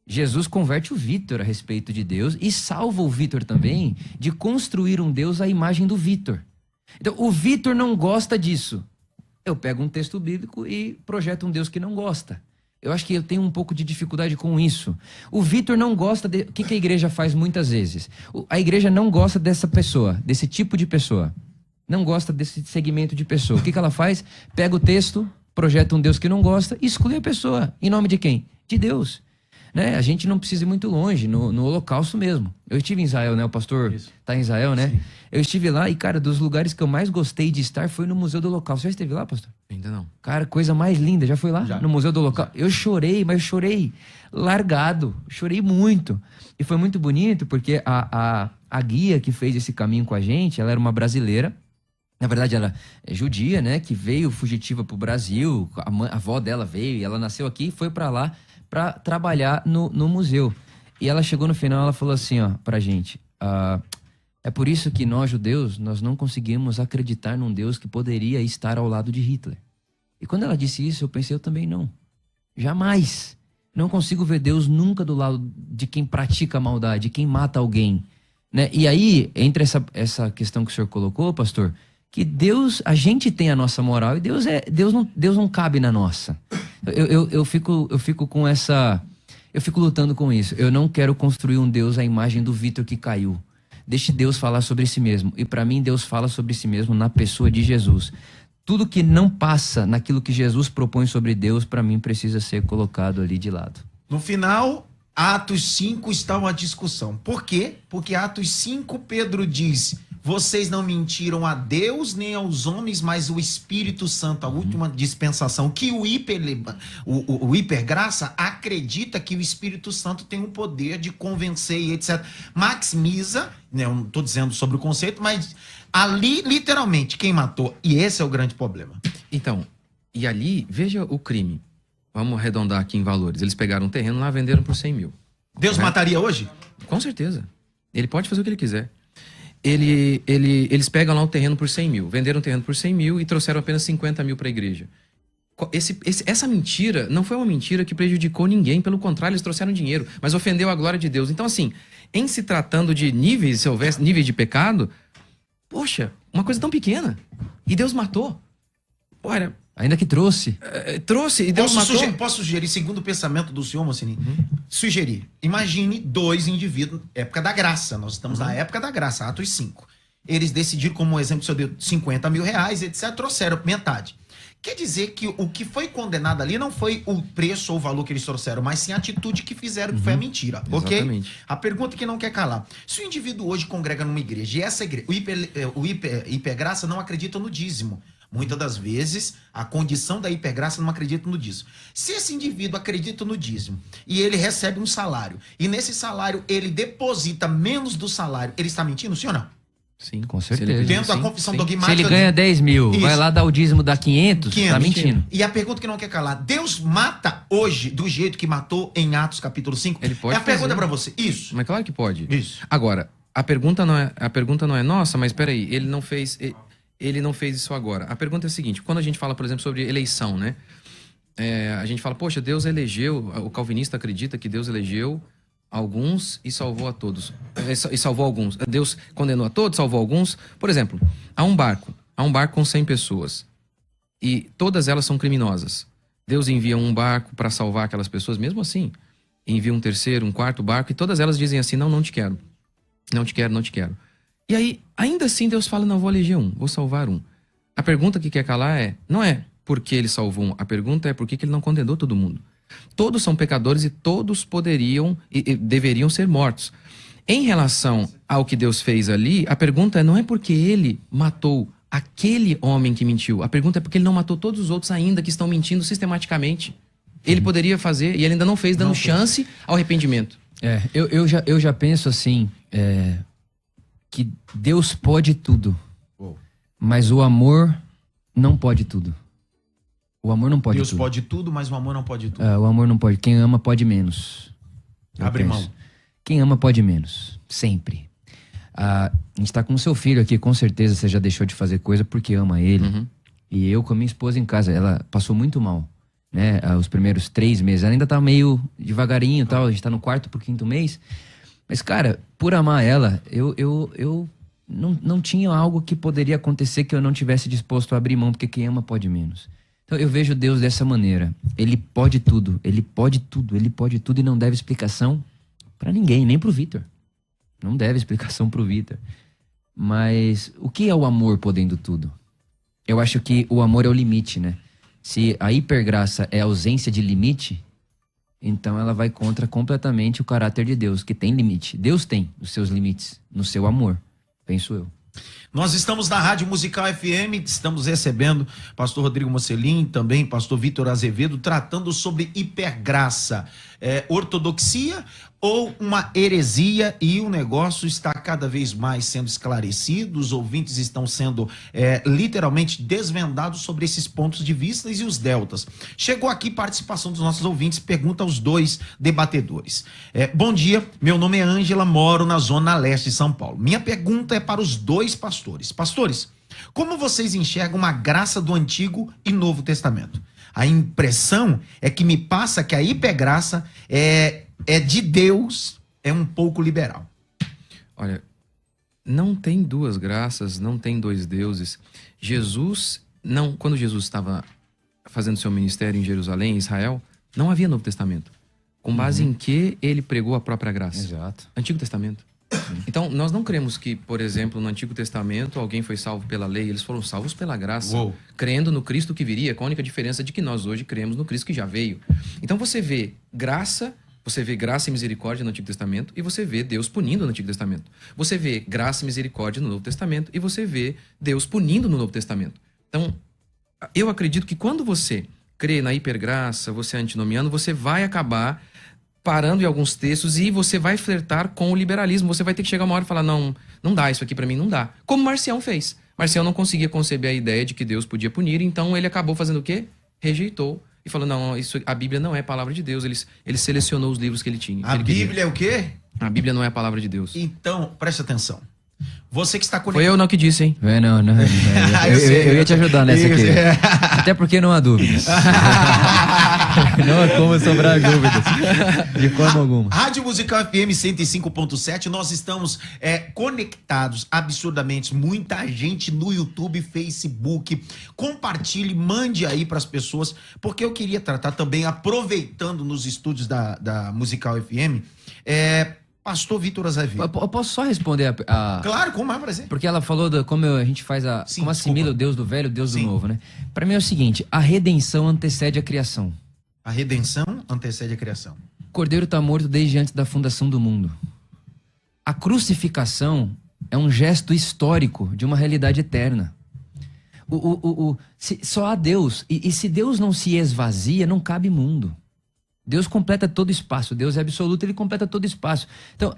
Speaker 2: Jesus converte o Vitor a respeito de Deus e salva o Vitor também de construir um Deus à imagem do Vitor. Então, o Vitor não gosta disso. Eu pego um texto bíblico e projeto um Deus que não gosta. Eu acho que eu tenho um pouco de dificuldade com isso. O Vitor não gosta... O que a igreja faz muitas vezes? A igreja não gosta dessa pessoa, desse tipo de pessoa. Não gosta desse segmento de pessoa. O que ela faz? Pega o texto, projeta um Deus que não gosta e exclui a pessoa. Em nome de quem? De Deus. Né? A gente não precisa ir muito longe, no Holocausto mesmo. Eu estive em Israel, né? O pastor está em Israel, né? Sim. Eu estive lá e, cara, dos lugares que eu mais gostei de estar foi no Museu do Holocausto. Você já esteve lá, pastor?
Speaker 3: Ainda não.
Speaker 2: Cara, coisa mais linda. Já foi lá?
Speaker 1: Já.
Speaker 2: No Museu do Holocausto? Eu chorei, mas chorei largado. Chorei muito. E foi muito bonito porque a guia que fez esse caminho com a gente, ela era uma brasileira. Na verdade, ela é judia, né? Que veio fugitiva pro Brasil. A avó dela veio e ela nasceu aqui e foi para lá para trabalhar no museu. E ela chegou no final, ela falou assim, ó, pra gente, é por isso que nós, judeus, nós não conseguimos acreditar num Deus que poderia estar ao lado de Hitler. E quando essa disse isso, eu pensei, eu também não. Jamais. Não consigo ver Deus nunca do lado de quem pratica a maldade, de quem mata alguém. Né? E aí, entre essa questão que o senhor colocou, pastor, que Deus, a gente tem a nossa moral e Deus não cabe na nossa. Eu fico com essa... Eu fico lutando com isso. Eu não quero construir um Deus à imagem do Vitor que caiu. Deixe Deus falar sobre si mesmo. E para mim, Deus fala sobre si mesmo na pessoa de Jesus. Tudo que não passa naquilo que Jesus propõe sobre Deus, para mim, precisa ser colocado ali de lado.
Speaker 1: No final, Atos 5 está uma discussão. Por quê? Porque Atos 5, Pedro diz... Vocês não mentiram a Deus nem aos homens, mas o Espírito Santo, a última dispensação, que o hipergraça acredita que o Espírito Santo tem o poder de convencer e etc. Maximiza, né, eu não estou dizendo sobre o conceito, mas ali, literalmente, quem matou? E esse é o grande problema.
Speaker 3: Então, e ali, veja o crime. Vamos arredondar aqui em valores. Eles pegaram um terreno lá, venderam por 100 mil.
Speaker 1: Deus mataria hoje?
Speaker 3: Com certeza. Ele pode fazer o que ele quiser. eles pegam lá o terreno por 100 mil, venderam o terreno por 100 mil e trouxeram apenas 50 mil para a igreja. Essa mentira não foi uma mentira que prejudicou ninguém, pelo contrário, eles trouxeram dinheiro, mas ofendeu a glória de Deus. Então, assim, em se tratando de níveis, se houvesse níveis de pecado, poxa, uma coisa tão pequena, e Deus matou. Olha,
Speaker 2: ainda que trouxe.
Speaker 3: Trouxe e Deus matou.
Speaker 1: Posso sugerir, segundo o pensamento do senhor, Mocini? Sugerir. Imagine dois indivíduos, época da graça, nós estamos na época da graça, Atos 5. Eles decidiram, como exemplo, o senhor deu 50 mil reais, etc., trouxeram metade. Quer dizer que o que foi condenado ali não foi o preço ou o valor que eles trouxeram, mas sim a atitude que fizeram, que foi a mentira.
Speaker 3: Exatamente.
Speaker 1: Ok? A pergunta que não quer calar. Se o indivíduo hoje congrega numa igreja e essa igreja, o hipergraça não acredita no dízimo. Muitas das vezes, a condição da hipergraça não acredita no dízimo. Se esse indivíduo acredita no dízimo e ele recebe um salário, e nesse salário ele deposita menos do salário, ele está mentindo, sim ou não?
Speaker 2: Sim, com certeza.
Speaker 1: Dentro da confissão dogmática.
Speaker 2: Se ele ganha 10 mil,
Speaker 1: Isso.
Speaker 2: vai lá dar o dízimo da 500, tá mentindo.
Speaker 1: E a pergunta que não quer calar, Deus mata hoje do jeito que matou em Atos capítulo 5?
Speaker 3: Ele pode
Speaker 1: a pergunta
Speaker 3: fazer.
Speaker 1: Pra você. Isso.
Speaker 3: Mas claro que pode.
Speaker 1: Isso.
Speaker 3: Agora, a pergunta não é, nossa, mas peraí, ele não fez isso agora. A pergunta é a seguinte, quando a gente fala, por exemplo, sobre eleição, né? A gente fala, poxa, Deus elegeu, o calvinista acredita que Deus elegeu alguns e salvou a todos. E salvou alguns. Deus condenou a todos, salvou alguns. Por exemplo, há um barco com 100 pessoas e todas elas são criminosas. Deus envia um barco para salvar aquelas pessoas, mesmo assim. Envia um terceiro, um quarto barco e todas elas dizem assim, não te quero. Não te quero, não te quero. E aí, ainda assim, Deus fala, não, vou eleger um, vou salvar um. A pergunta que quer calar não é por que ele salvou um, a pergunta é por que ele não condenou todo mundo. Todos são pecadores e todos poderiam e deveriam ser mortos. Em relação ao que Deus fez ali, a pergunta não é porque ele matou aquele homem que mentiu. A pergunta é porque ele não matou todos os outros ainda que estão mentindo sistematicamente. Ele poderia fazer e ele ainda não fez, dando chance ao arrependimento.
Speaker 2: Eu já penso assim, que Deus pode tudo, mas o amor não pode tudo. O amor não pode
Speaker 1: Deus
Speaker 2: tudo.
Speaker 1: pode tudo, mas o amor não pode tudo.
Speaker 2: O amor não pode. Quem ama pode menos.
Speaker 1: Abre mão.
Speaker 2: Quem ama pode menos. Sempre. A gente tá com o seu filho aqui, com certeza você já deixou de fazer coisa porque ama ele. E eu com a minha esposa em casa, ela passou muito mal, né? Os primeiros 3 meses. Ela ainda tá meio devagarinho e tal. A gente tá no 4º pro 5º mês. Mas, cara, por amar ela, eu não tinha algo que poderia acontecer que eu não tivesse disposto a abrir mão, porque quem ama pode menos. Então eu vejo Deus dessa maneira. Ele pode tudo, ele pode tudo, ele pode tudo e não deve explicação pra ninguém, nem pro Vitor. Não deve explicação pro Vitor. Mas o que é o amor podendo tudo? Eu acho que o amor é o limite, né? Se a hipergraça é a ausência de limite, então ela vai contra completamente o caráter de Deus, que tem limite. Deus tem os seus limites no seu amor, penso eu.
Speaker 1: Nós estamos na Rádio Musical FM, estamos recebendo pastor Rodrigo Mocelin, também pastor Vitor Azevedo, tratando sobre hipergraça. Ortodoxia ou uma heresia, e o negócio está cada vez mais sendo esclarecido, os ouvintes estão sendo literalmente desvendados sobre esses pontos de vista e os deltas. Chegou aqui participação dos nossos ouvintes, pergunta aos dois debatedores. Bom dia, meu nome é Ângela, moro na zona leste de São Paulo. Minha pergunta é para os dois pastores. Pastores, como vocês enxergam a graça do Antigo e Novo Testamento? A impressão é que me passa que a hipergraça é de Deus, é um pouco liberal.
Speaker 3: Olha, não tem duas graças, não tem dois deuses. Quando Jesus estava fazendo seu ministério em Jerusalém, em Israel, não havia Novo Testamento. Com base em que ele pregou a própria graça?
Speaker 2: Exato.
Speaker 3: Antigo Testamento. Então, nós não cremos que, por exemplo, no Antigo Testamento alguém foi salvo pela lei, eles foram salvos pela graça, crendo no Cristo que viria, com a única diferença de que nós hoje cremos no Cristo que já veio. Então você vê graça e misericórdia no Antigo Testamento e você vê Deus punindo no Antigo Testamento. Você vê graça e misericórdia no Novo Testamento e você vê Deus punindo no Novo Testamento. Então, eu acredito que quando você crê na hipergraça, você é antinomiano, você vai acabar parando em alguns textos e você vai flertar com o liberalismo. Você vai ter que chegar uma hora e falar, não dá, isso aqui pra mim não dá. Como Marcião fez. Marcião não conseguia conceber a ideia de que Deus podia punir, então ele acabou fazendo o quê? Rejeitou e falou, não, a Bíblia não é a palavra de Deus. Ele selecionou os livros que ele tinha.
Speaker 1: A Bíblia é o quê?
Speaker 3: A Bíblia não é a palavra de Deus.
Speaker 1: Então, preste atenção. Você que está
Speaker 3: Foi
Speaker 1: conectado.
Speaker 3: eu não que disse, hein?
Speaker 2: Não. Eu ia te ajudar nessa aqui. Até porque não há dúvidas. Não há como sobrar dúvidas. De forma alguma.
Speaker 1: Rádio Musical FM 105.7, nós estamos conectados absurdamente. Muita gente no YouTube, Facebook. Compartilhe, mande aí para as pessoas, porque eu queria tratar também, aproveitando nos estúdios da Musical FM, Pastor Vitor Azevedo.
Speaker 2: Eu posso só responder a...
Speaker 1: Claro, como é, por exemplo?
Speaker 2: Porque ela falou como a gente faz
Speaker 1: Sim,
Speaker 2: como assimila
Speaker 1: desculpa.
Speaker 2: o Deus do velho e o Deus
Speaker 1: Sim.
Speaker 2: do novo, né? Pra mim é o seguinte, a redenção antecede a criação.
Speaker 1: A redenção antecede a criação.
Speaker 2: O Cordeiro está morto desde antes da fundação do mundo. A crucificação é um gesto histórico de uma realidade eterna. Só há Deus. E se Deus não se esvazia, não cabe mundo. Deus completa todo espaço. Deus é absoluto, ele completa todo espaço. Então,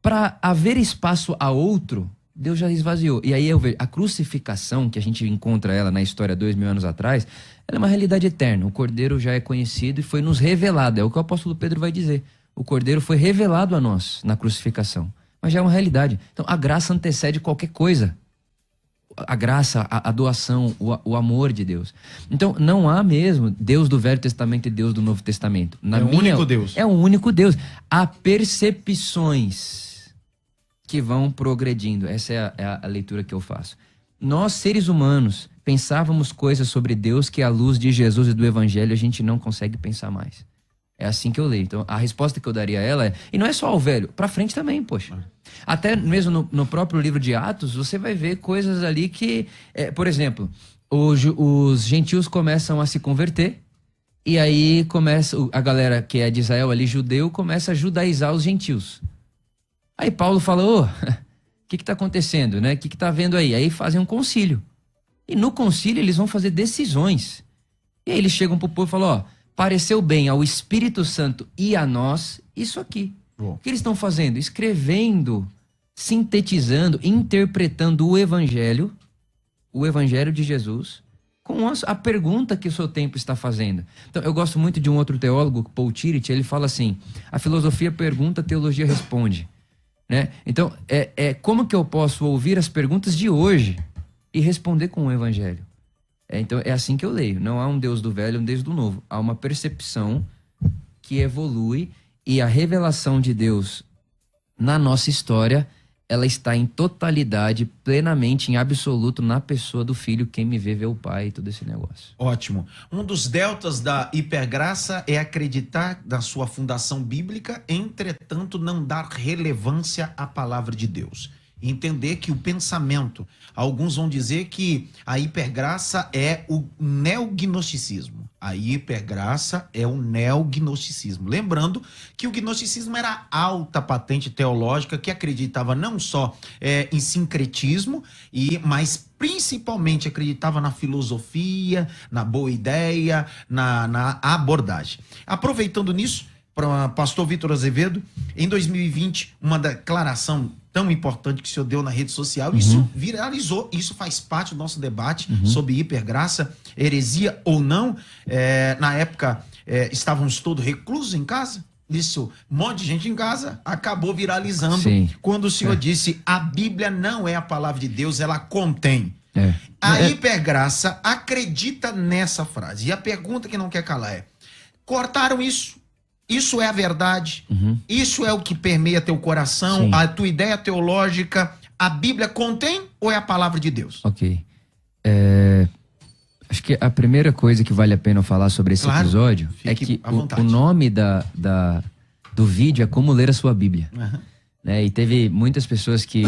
Speaker 2: para haver espaço a outro, Deus já esvaziou. E aí eu vejo, a crucificação, que a gente encontra ela na história 2000 anos atrás, ela é uma realidade eterna. O Cordeiro já é conhecido e foi nos revelado. É o que o apóstolo Pedro vai dizer. O Cordeiro foi revelado a nós na crucificação. Mas já é uma realidade. Então, a graça antecede qualquer coisa. A graça, a doação, o amor de Deus. Então, não há mesmo Deus do Velho Testamento e Deus do Novo Testamento.
Speaker 1: É o único Deus.
Speaker 2: É o único Deus. Há percepções que vão progredindo. Essa é a leitura que eu faço. Nós, seres humanos, pensávamos coisas sobre Deus que, à luz de Jesus e do Evangelho, a gente não consegue pensar mais. É assim que eu leio. Então, a resposta que eu daria a ela é... E não é só ao velho, pra frente também, poxa. Até mesmo no próprio livro de Atos, você vai ver coisas ali que... por exemplo, os gentios começam a se converter, e aí começa a galera que é de Israel ali, judeu, começa a judaizar os gentios. Aí Paulo fala, o que está acontecendo, né? O que está havendo aí? Aí fazem um concílio. E no concílio eles vão fazer decisões. E aí eles chegam pro povo e falam, pareceu bem ao Espírito Santo e a nós isso aqui.
Speaker 1: Bom.
Speaker 2: O que eles estão fazendo? Escrevendo, sintetizando, interpretando o Evangelho de Jesus, com a pergunta que o seu tempo está fazendo. Então, eu gosto muito de um outro teólogo, Paul Tillich, ele fala assim, a filosofia pergunta, a teologia responde. Né? Então, como que eu posso ouvir as perguntas de hoje e responder com o Evangelho? Então, é assim que eu leio. Não há um Deus do velho e um Deus do novo. Há uma percepção que evolui e a revelação de Deus na nossa história, ela está em totalidade, plenamente, em absoluto, na pessoa do Filho. Quem me vê o Pai e todo esse negócio.
Speaker 1: Ótimo. Um dos deltas da hipergraça é acreditar na sua fundação bíblica, entretanto, não dar relevância à palavra de Deus. Entender que o pensamento, alguns vão dizer que a hipergraça é o neognosticismo. A hipergraça é o neognosticismo. Lembrando que o gnosticismo era a alta patente teológica que acreditava não só em sincretismo, mas principalmente acreditava na filosofia, na boa ideia, na abordagem. Aproveitando nisso, para pastor Vitor Azevedo, em 2020, uma declaração tão importante que o senhor deu na rede social, isso viralizou, isso faz parte do nosso debate sobre hipergraça, heresia ou não. Na época, estávamos todos reclusos em casa, isso, um monte de gente em casa, acabou viralizando.
Speaker 2: Sim.
Speaker 1: Quando o senhor disse, a Bíblia não é a palavra de Deus, ela contém. A hipergraça acredita nessa frase. E a pergunta que não quer calar é, cortaram isso? Isso é a verdade? Isso é o que permeia teu coração?
Speaker 2: Sim.
Speaker 1: A tua ideia teológica? A Bíblia contém ou é a palavra de Deus?
Speaker 2: Ok. Acho que a primeira coisa que vale a pena eu falar sobre esse
Speaker 1: Claro,
Speaker 2: episódio é
Speaker 1: fique
Speaker 2: que
Speaker 1: à vontade.
Speaker 2: o nome do vídeo é Como Ler a Sua Bíblia. Né? E teve muitas pessoas que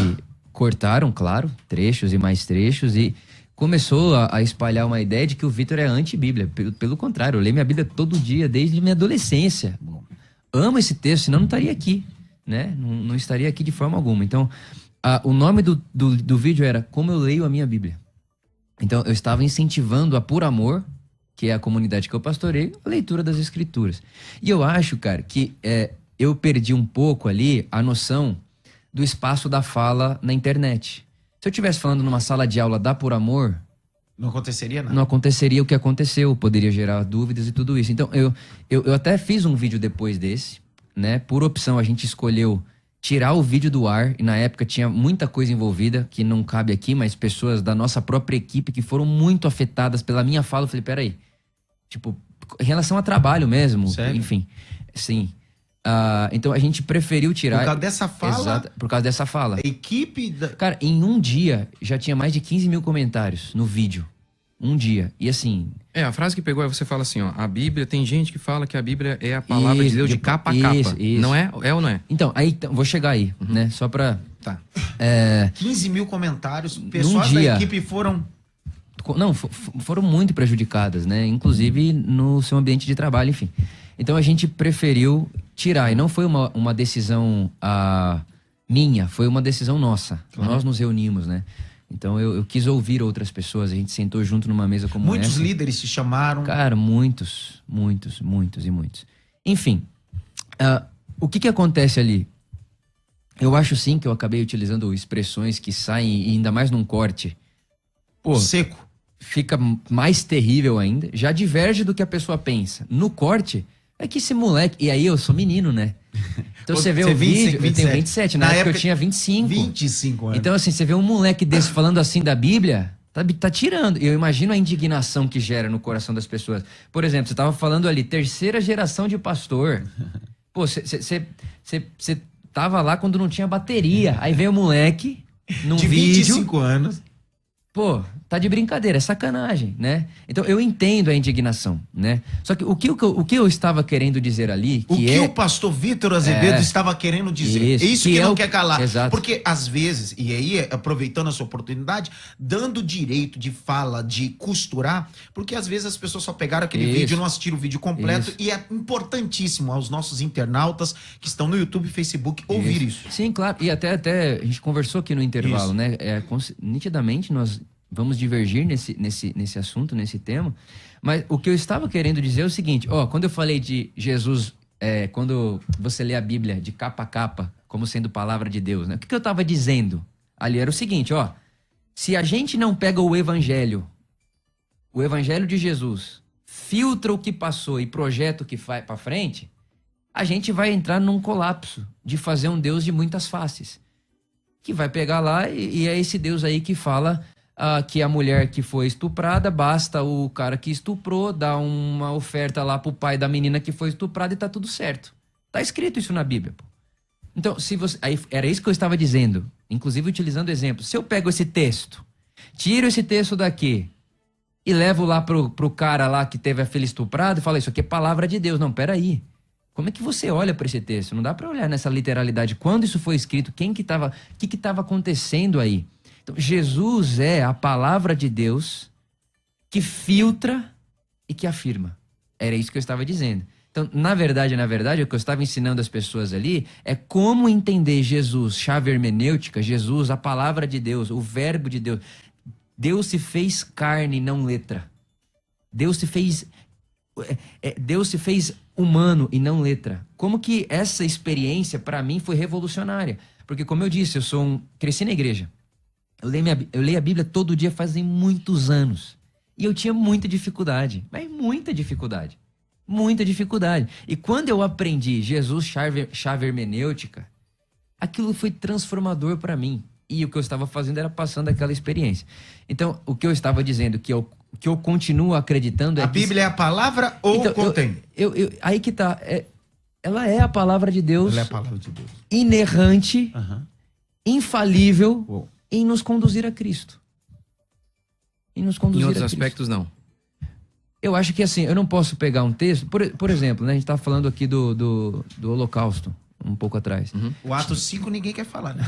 Speaker 2: cortaram, claro, trechos e mais trechos e começou a espalhar uma ideia de que o Vitor é anti-Bíblia. Pelo contrário, eu leio minha Bíblia todo dia, desde minha adolescência. Amo esse texto, senão não estaria aqui, né? Não estaria aqui de forma alguma. Então, o nome do vídeo era Como Eu Leio a Minha Bíblia. Então, eu estava incentivando a Por Amor, que é a comunidade que eu pastoreio, a leitura das Escrituras. E eu acho, cara, que eu perdi um pouco ali a noção do espaço da fala na internet. Se eu estivesse falando numa sala de aula da Por Amor,
Speaker 1: Não aconteceria nada.
Speaker 2: não aconteceria o que aconteceu, poderia gerar dúvidas e tudo isso. Então, eu até fiz um vídeo depois desse, né? Por opção, a gente escolheu tirar o vídeo do ar, e na época tinha muita coisa envolvida, que não cabe aqui, mas pessoas da nossa própria equipe que foram muito afetadas pela minha fala. Eu falei, peraí, tipo, em relação a trabalho mesmo,
Speaker 1: Sério?
Speaker 2: enfim, sim. Então a gente preferiu tirar...
Speaker 1: Por causa dessa fala,
Speaker 2: Exato, por causa dessa fala.
Speaker 1: a equipe...
Speaker 2: Cara, em um dia já tinha mais de 15 mil comentários no vídeo. Um dia. E assim...
Speaker 3: A frase que pegou é você fala assim, ó, a Bíblia, tem gente que fala que a Bíblia é a palavra de Deus de capa a capa.
Speaker 2: Isso.
Speaker 3: Não é? É ou não é?
Speaker 2: Então, vou chegar aí, né? Só pra...
Speaker 3: Tá.
Speaker 1: 15 mil comentários, pessoas da
Speaker 2: dia.
Speaker 1: equipe foram...
Speaker 2: Não, foram muito prejudicadas, né? Inclusive no seu ambiente de trabalho, enfim. Então a gente preferiu tirar. E não foi uma decisão minha, foi uma decisão nossa. Nós nos reunimos, né? Então eu quis ouvir outras pessoas. A gente sentou junto numa mesa como
Speaker 1: Muitos
Speaker 2: essa.
Speaker 1: líderes se chamaram.
Speaker 2: Cara, muitos. Enfim, o que acontece ali? Eu acho sim que eu acabei utilizando expressões que saem, e ainda mais num corte. Pô,
Speaker 1: Seco.
Speaker 2: fica mais terrível ainda. Já diverge do que a pessoa pensa. No corte, é que esse moleque... E aí eu sou menino, né? Então você vê o vídeo... Eu tenho 27. Na época eu tinha 25.
Speaker 1: 25 anos.
Speaker 2: Então assim, você vê um moleque desse falando assim da Bíblia... Tá tirando. E eu imagino a indignação que gera no coração das pessoas. Por exemplo, você tava falando ali, 3ª geração de pastor. Pô, você tava lá quando não tinha bateria. Aí veio o moleque num
Speaker 1: de
Speaker 2: vídeo...
Speaker 1: 25 anos.
Speaker 2: Pô, tá de brincadeira, é sacanagem, né? Então eu entendo a indignação, né? Só que o que eu estava querendo dizer ali...
Speaker 1: O que o pastor Vitor Azevedo estava querendo dizer.
Speaker 2: Isso,
Speaker 1: Isso que não quer calar.
Speaker 2: Exato.
Speaker 1: Porque às vezes, e aí aproveitando a sua oportunidade, dando direito de fala, de costurar, porque às vezes as pessoas só pegaram aquele
Speaker 2: Isso.
Speaker 1: vídeo, não assistiram o vídeo completo,
Speaker 2: Isso.
Speaker 1: e é importantíssimo aos nossos internautas que estão no YouTube e Facebook ouvir isso.
Speaker 2: Sim, claro. E até a gente conversou aqui no intervalo,
Speaker 1: Isso.
Speaker 2: né? Nitidamente nós vamos divergir nesse assunto, nesse tema. Mas o que eu estava querendo dizer é o seguinte, quando eu falei de Jesus, quando você lê a Bíblia de capa a capa, como sendo palavra de Deus, né? O que eu estava dizendo ali era o seguinte, se a gente não pega o evangelho de Jesus, filtra o que passou e projeta o que vai para frente, a gente vai entrar num colapso de fazer um Deus de muitas faces. Que vai pegar lá e é esse Deus aí que fala que a mulher que foi estuprada, basta o cara que estuprou dar uma oferta lá pro pai da menina que foi estuprada e tá tudo certo. Tá escrito isso na Bíblia, pô. Então, aí, era isso que eu estava dizendo, inclusive utilizando exemplo. Se eu pego esse texto, tiro esse texto daqui e levo lá pro cara lá que teve a filha estuprada e falo, isso aqui é palavra de Deus. Não, peraí. Como é que você olha para esse texto? Não dá para olhar nessa literalidade. Quando isso foi escrito, o que estava acontecendo aí? Então, Jesus é a palavra de Deus que filtra e que afirma. Era isso que eu estava dizendo. Então, na verdade, o que eu estava ensinando as pessoas ali é como entender Jesus, chave hermenêutica, Jesus, a palavra de Deus, o verbo de Deus. Deus se fez carne, não letra. Deus se fez humano e não letra. Como que essa experiência, para mim, foi revolucionária? Porque, como eu disse, cresci na igreja. Eu leio a Bíblia todo dia fazem muitos anos. E eu tinha muita dificuldade. Mas muita dificuldade. Muita dificuldade. E quando eu aprendi Jesus, chave hermenêutica, aquilo foi transformador para mim. E o que eu estava fazendo era passando aquela experiência. Então, o que eu estava dizendo, que eu continuo acreditando...
Speaker 1: A Bíblia é a palavra ou
Speaker 2: então,
Speaker 1: contém?
Speaker 2: Aí que tá. Ela é a palavra de Deus.
Speaker 1: Ela é a palavra de Deus.
Speaker 2: Inerrante, infalível,
Speaker 1: Uou.
Speaker 2: em nos conduzir a Cristo. Em
Speaker 3: outros aspectos, não.
Speaker 2: Eu acho que assim, eu não posso pegar um texto... Por exemplo, né, a gente tá falando aqui do Holocausto, um pouco atrás.
Speaker 1: O Atos 5 ninguém quer falar, né?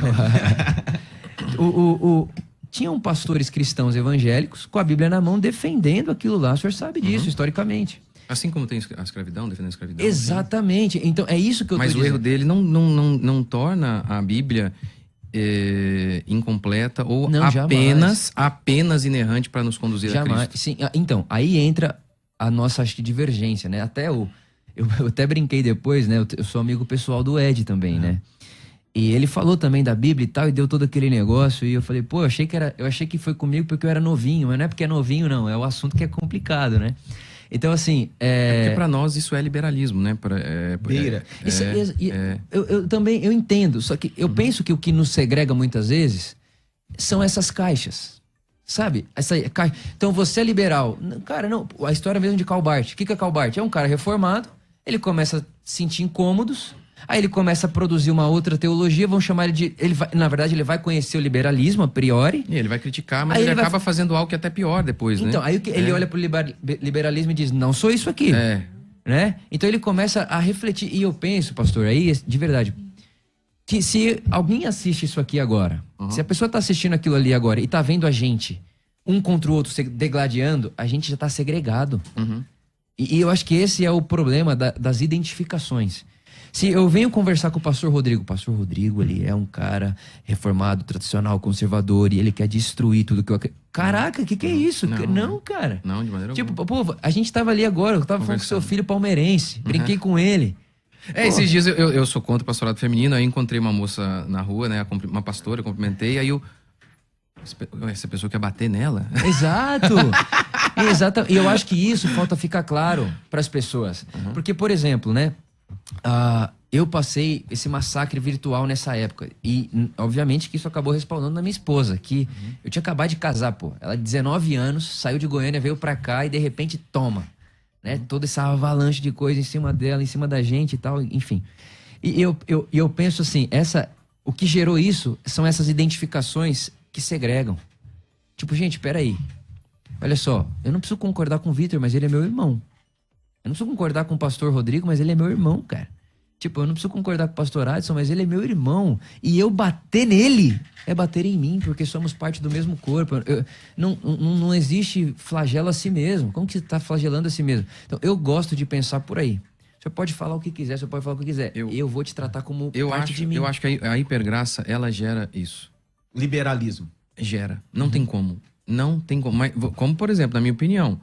Speaker 2: Tinham pastores cristãos evangélicos com a Bíblia na mão defendendo aquilo lá. O senhor sabe disso, historicamente.
Speaker 3: Assim como tem a escravidão, defendendo a escravidão.
Speaker 2: Exatamente. Sim. Então, é isso que eu tô dizendo.
Speaker 3: Mas o erro dele não torna a Bíblia incompleta ou
Speaker 2: não,
Speaker 3: apenas inerrante para nos conduzir a Cristo.
Speaker 2: Sim. Então, aí entra a nossa, acho que, divergência, né? Eu até brinquei depois, né? Eu sou amigo pessoal do Ed também, né? E ele falou também da Bíblia e tal, e deu todo aquele negócio, e eu falei, pô, eu achei que foi comigo porque eu era novinho, mas não é porque é novinho, não, é o assunto que é complicado, né? Então, assim...
Speaker 3: Porque pra nós isso é liberalismo, né?
Speaker 1: Beira.
Speaker 2: Eu também entendo, só que eu penso que o que nos segrega muitas vezes são essas caixas, sabe? Então você é liberal. Cara, não, a história mesmo de Karl Barth. O que é Karl Barth? É um cara reformado, ele começa a se sentir incômodos, aí ele começa a produzir uma outra teologia, vão chamar ele de... na verdade, ele vai conhecer o liberalismo a priori.
Speaker 3: E ele vai criticar, mas
Speaker 2: Aí
Speaker 3: ele
Speaker 2: ele
Speaker 3: acaba fazendo algo que é até pior depois, né?
Speaker 2: Então, aí ele olha pro liberalismo e diz, não sou isso aqui. Né? Então ele começa a refletir. E eu penso, pastor, aí, de verdade, que se alguém assiste isso aqui agora, se a pessoa tá assistindo aquilo ali agora e tá vendo a gente, um contra o outro, se degladiando, a gente já tá segregado. E eu acho que esse é o problema das identificações. Se eu venho conversar com o pastor Rodrigo, ele é um cara reformado, tradicional, conservador, e ele quer destruir tudo que eu... Caraca, o que é isso? Não, cara.
Speaker 3: Não, de maneira alguma.
Speaker 2: Tipo, pô, a gente tava ali agora, eu tava falando com seu filho palmeirense, brinquei com ele.
Speaker 3: Esses dias eu sou contra o pastorado feminino, aí encontrei uma moça na rua, né, uma pastora, eu cumprimentei, aí essa pessoa quer bater nela?
Speaker 2: Exato. E eu acho que isso falta ficar claro para as pessoas. Porque, por exemplo, né, eu passei esse massacre virtual nessa época. E, obviamente, que isso acabou respaldando na minha esposa, que eu tinha acabado de casar, pô. Ela, de 19 anos, saiu de Goiânia, veio pra cá e, de repente, toma. Né? Toda essa avalanche de coisa em cima dela, em cima da gente e tal, enfim. E eu penso assim, o que gerou isso são essas identificações que segregam. Tipo, gente, peraí. Olha só, eu não preciso concordar com o Vitor, mas ele é meu irmão. Eu não preciso concordar com o pastor Rodrigo, mas ele é meu irmão, cara. Tipo, eu não preciso concordar com o pastor Adson, mas ele é meu irmão. E eu bater nele é bater em mim, porque somos parte do mesmo corpo. Não existe flagelo a si mesmo. Como que você está flagelando a si mesmo? Então, eu gosto de pensar por aí. Você pode falar o que quiser, você pode falar o que quiser. Eu vou te tratar como parte de mim.
Speaker 3: Eu acho que a hipergraça, ela gera isso.
Speaker 1: Liberalismo.
Speaker 3: Gera. Não tem como. Não tem como. Mas, como, por exemplo, na minha opinião,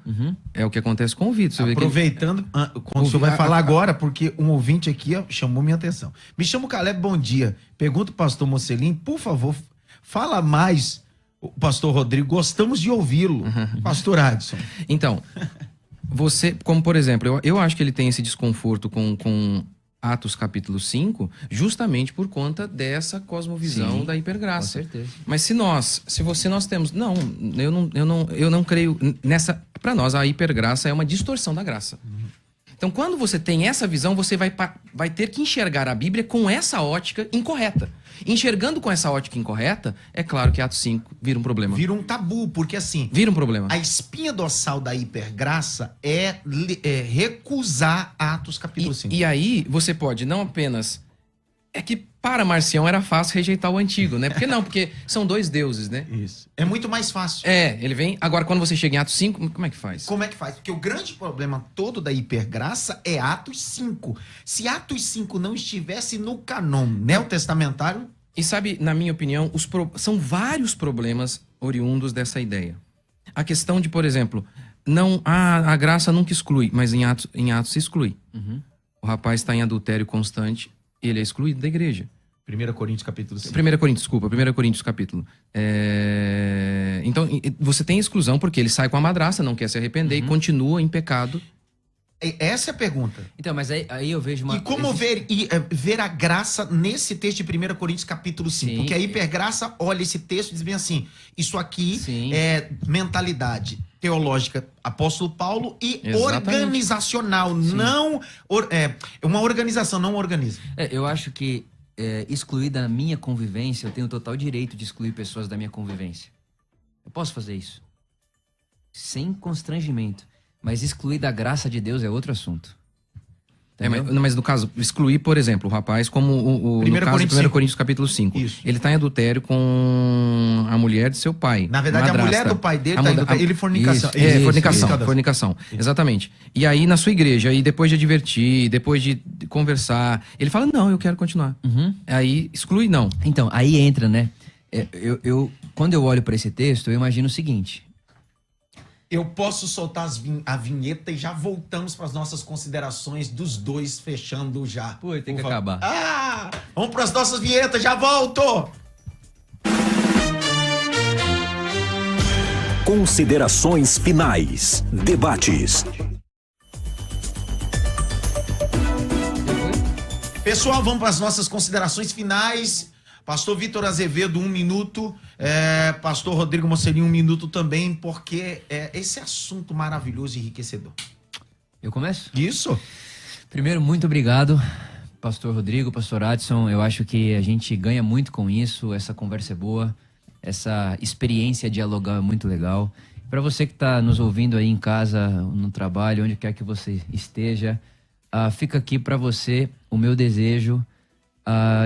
Speaker 3: é o que acontece com o Vitor.
Speaker 1: Aproveitando, quando o senhor vai falar agora, porque um ouvinte aqui chamou minha atenção. Me chamo Caleb, bom dia. Pergunta o pastor Mocelin, por favor, fala mais, o pastor Rodrigo, gostamos de ouvi-lo. Pastor Adson.
Speaker 3: Então, você, como por exemplo, eu acho que ele tem esse desconforto com Atos capítulo 5, justamente por conta dessa cosmovisão da hipergraça.
Speaker 2: Com certeza.
Speaker 3: Mas se nós temos... Não, eu não creio nessa... Para nós, a hipergraça é uma distorção da graça. Então, quando você tem essa visão, você vai ter que enxergar a Bíblia com essa ótica incorreta. Enxergando com essa ótica incorreta, é claro que Atos 5 vira um problema.
Speaker 1: Vira um tabu, porque assim...
Speaker 3: Vira um problema.
Speaker 1: A espinha dorsal da hipergraça é recusar Atos capítulo 5.
Speaker 3: E aí, você pode não apenas... É que para Marcião era fácil rejeitar o antigo, né? Porque são dois deuses, né?
Speaker 1: Isso. É muito mais fácil.
Speaker 3: Ele vem... Agora, quando você chega em Atos 5, como é que faz?
Speaker 1: Como é que faz? Porque o grande problema todo da hipergraça é Atos 5. Se Atos 5 não estivesse no canon neotestamentário...
Speaker 3: E sabe, na minha opinião, são vários problemas oriundos dessa ideia. A questão de, por exemplo, a graça nunca exclui, mas em Atos se exclui. O rapaz está em adultério constante, ele é excluído da igreja.
Speaker 1: 1 Coríntios capítulo 5.
Speaker 3: 1 Coríntios capítulo. Então, você tem exclusão porque ele sai com a madrasta, não quer se arrepender e continua em pecado.
Speaker 1: Essa é a pergunta.
Speaker 2: Então, mas aí eu vejo uma...
Speaker 1: E como ver a graça nesse texto de 1 Coríntios capítulo 5? Porque a hipergraça olha esse texto e diz bem assim, isso aqui é mentalidade teológica apóstolo Paulo e organizacional, não... uma organização, não um organismo.
Speaker 2: Eu acho que excluir da minha convivência, eu tenho total direito de excluir pessoas da minha convivência. Eu posso fazer isso. Sem constrangimento. Mas excluir da graça de Deus é outro assunto.
Speaker 3: Mas no caso, excluir, por exemplo, o rapaz, como no caso de 1 Coríntios capítulo 5. Isso. Ele está em adultério com a mulher de seu pai.
Speaker 1: Na verdade, a mulher do pai dele ele fornicação.
Speaker 3: Fornicação. Exatamente. E aí, na sua igreja, aí depois de advertir, depois de conversar, ele fala, não, eu quero continuar. Aí, exclui, não.
Speaker 2: Então, aí entra, né? Quando eu olho para esse texto, eu imagino o seguinte...
Speaker 1: Eu posso soltar a vinheta e já voltamos para as nossas considerações dos dois, fechando já.
Speaker 2: Pô, tem que acabar.
Speaker 1: Vamos para as nossas vinhetas, já volto!
Speaker 6: Considerações finais. Debates.
Speaker 1: Pessoal, vamos para as nossas considerações finais. Pastor Vitor Azevedo, 1 minuto. Pastor Rodrigo Mocelin, 1 minuto também, porque esse assunto maravilhoso e enriquecedor.
Speaker 2: Eu começo?
Speaker 1: Isso.
Speaker 2: Primeiro, muito obrigado, Pastor Rodrigo, Pastor Adson. Eu acho que a gente ganha muito com isso. Essa conversa é boa. Essa experiência dialogar é muito legal. Para você que está nos ouvindo aí em casa, no trabalho, onde quer que você esteja, fica aqui para você o meu desejo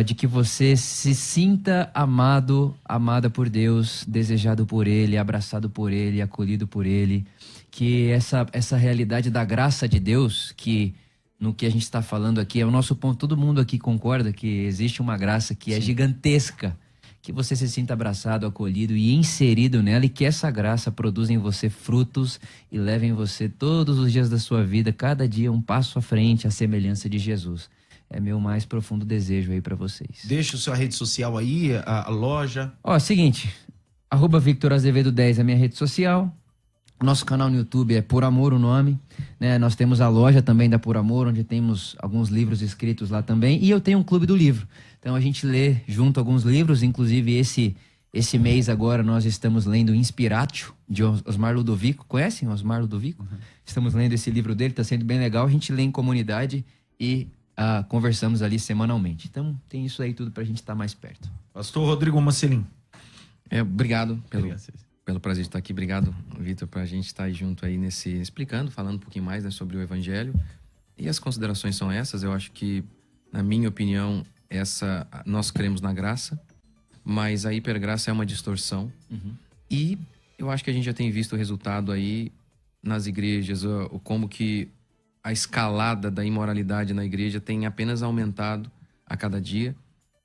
Speaker 2: de que você se sinta amado, amada por Deus, desejado por Ele, abraçado por Ele, acolhido por Ele. Que essa realidade da graça de Deus, que no que a gente está falando aqui é o nosso ponto, todo mundo aqui concorda que existe uma graça que é gigantesca, que você se sinta abraçado, acolhido e inserido nela, e que essa graça produza em você frutos e leve em você todos os dias da sua vida, cada dia um passo à frente, à semelhança de Jesus. É meu mais profundo desejo aí para vocês.
Speaker 1: Deixa a sua rede social aí, a loja.
Speaker 2: Seguinte, @Victor Azevedo 10 é a minha rede social. Nosso canal no YouTube é Por Amor o nome, né? Nós temos a loja também da Por Amor, onde temos alguns livros escritos lá também. E eu tenho um clube do livro. Então a gente lê junto alguns livros, inclusive esse mês agora nós estamos lendo Inspiratio, de Osmar Ludovico. Conhecem Osmar Ludovico? Uhum. Estamos lendo esse livro dele, está sendo bem legal. A gente lê em comunidade e conversamos ali semanalmente. Então tem isso aí tudo para a gente estar mais perto.
Speaker 1: Pastor Rodrigo Mocelin.
Speaker 3: Obrigado pelo prazer de estar aqui. Obrigado, Vitor, para a gente estar aí junto aí explicando, falando um pouquinho mais, né, sobre o Evangelho. E as considerações são essas. Eu acho que, na minha opinião, nós cremos na graça, mas a hipergraça é uma distorção. Uhum. E eu acho que a gente já tem visto o resultado aí nas igrejas, como que a escalada da imoralidade na igreja tem apenas aumentado a cada dia.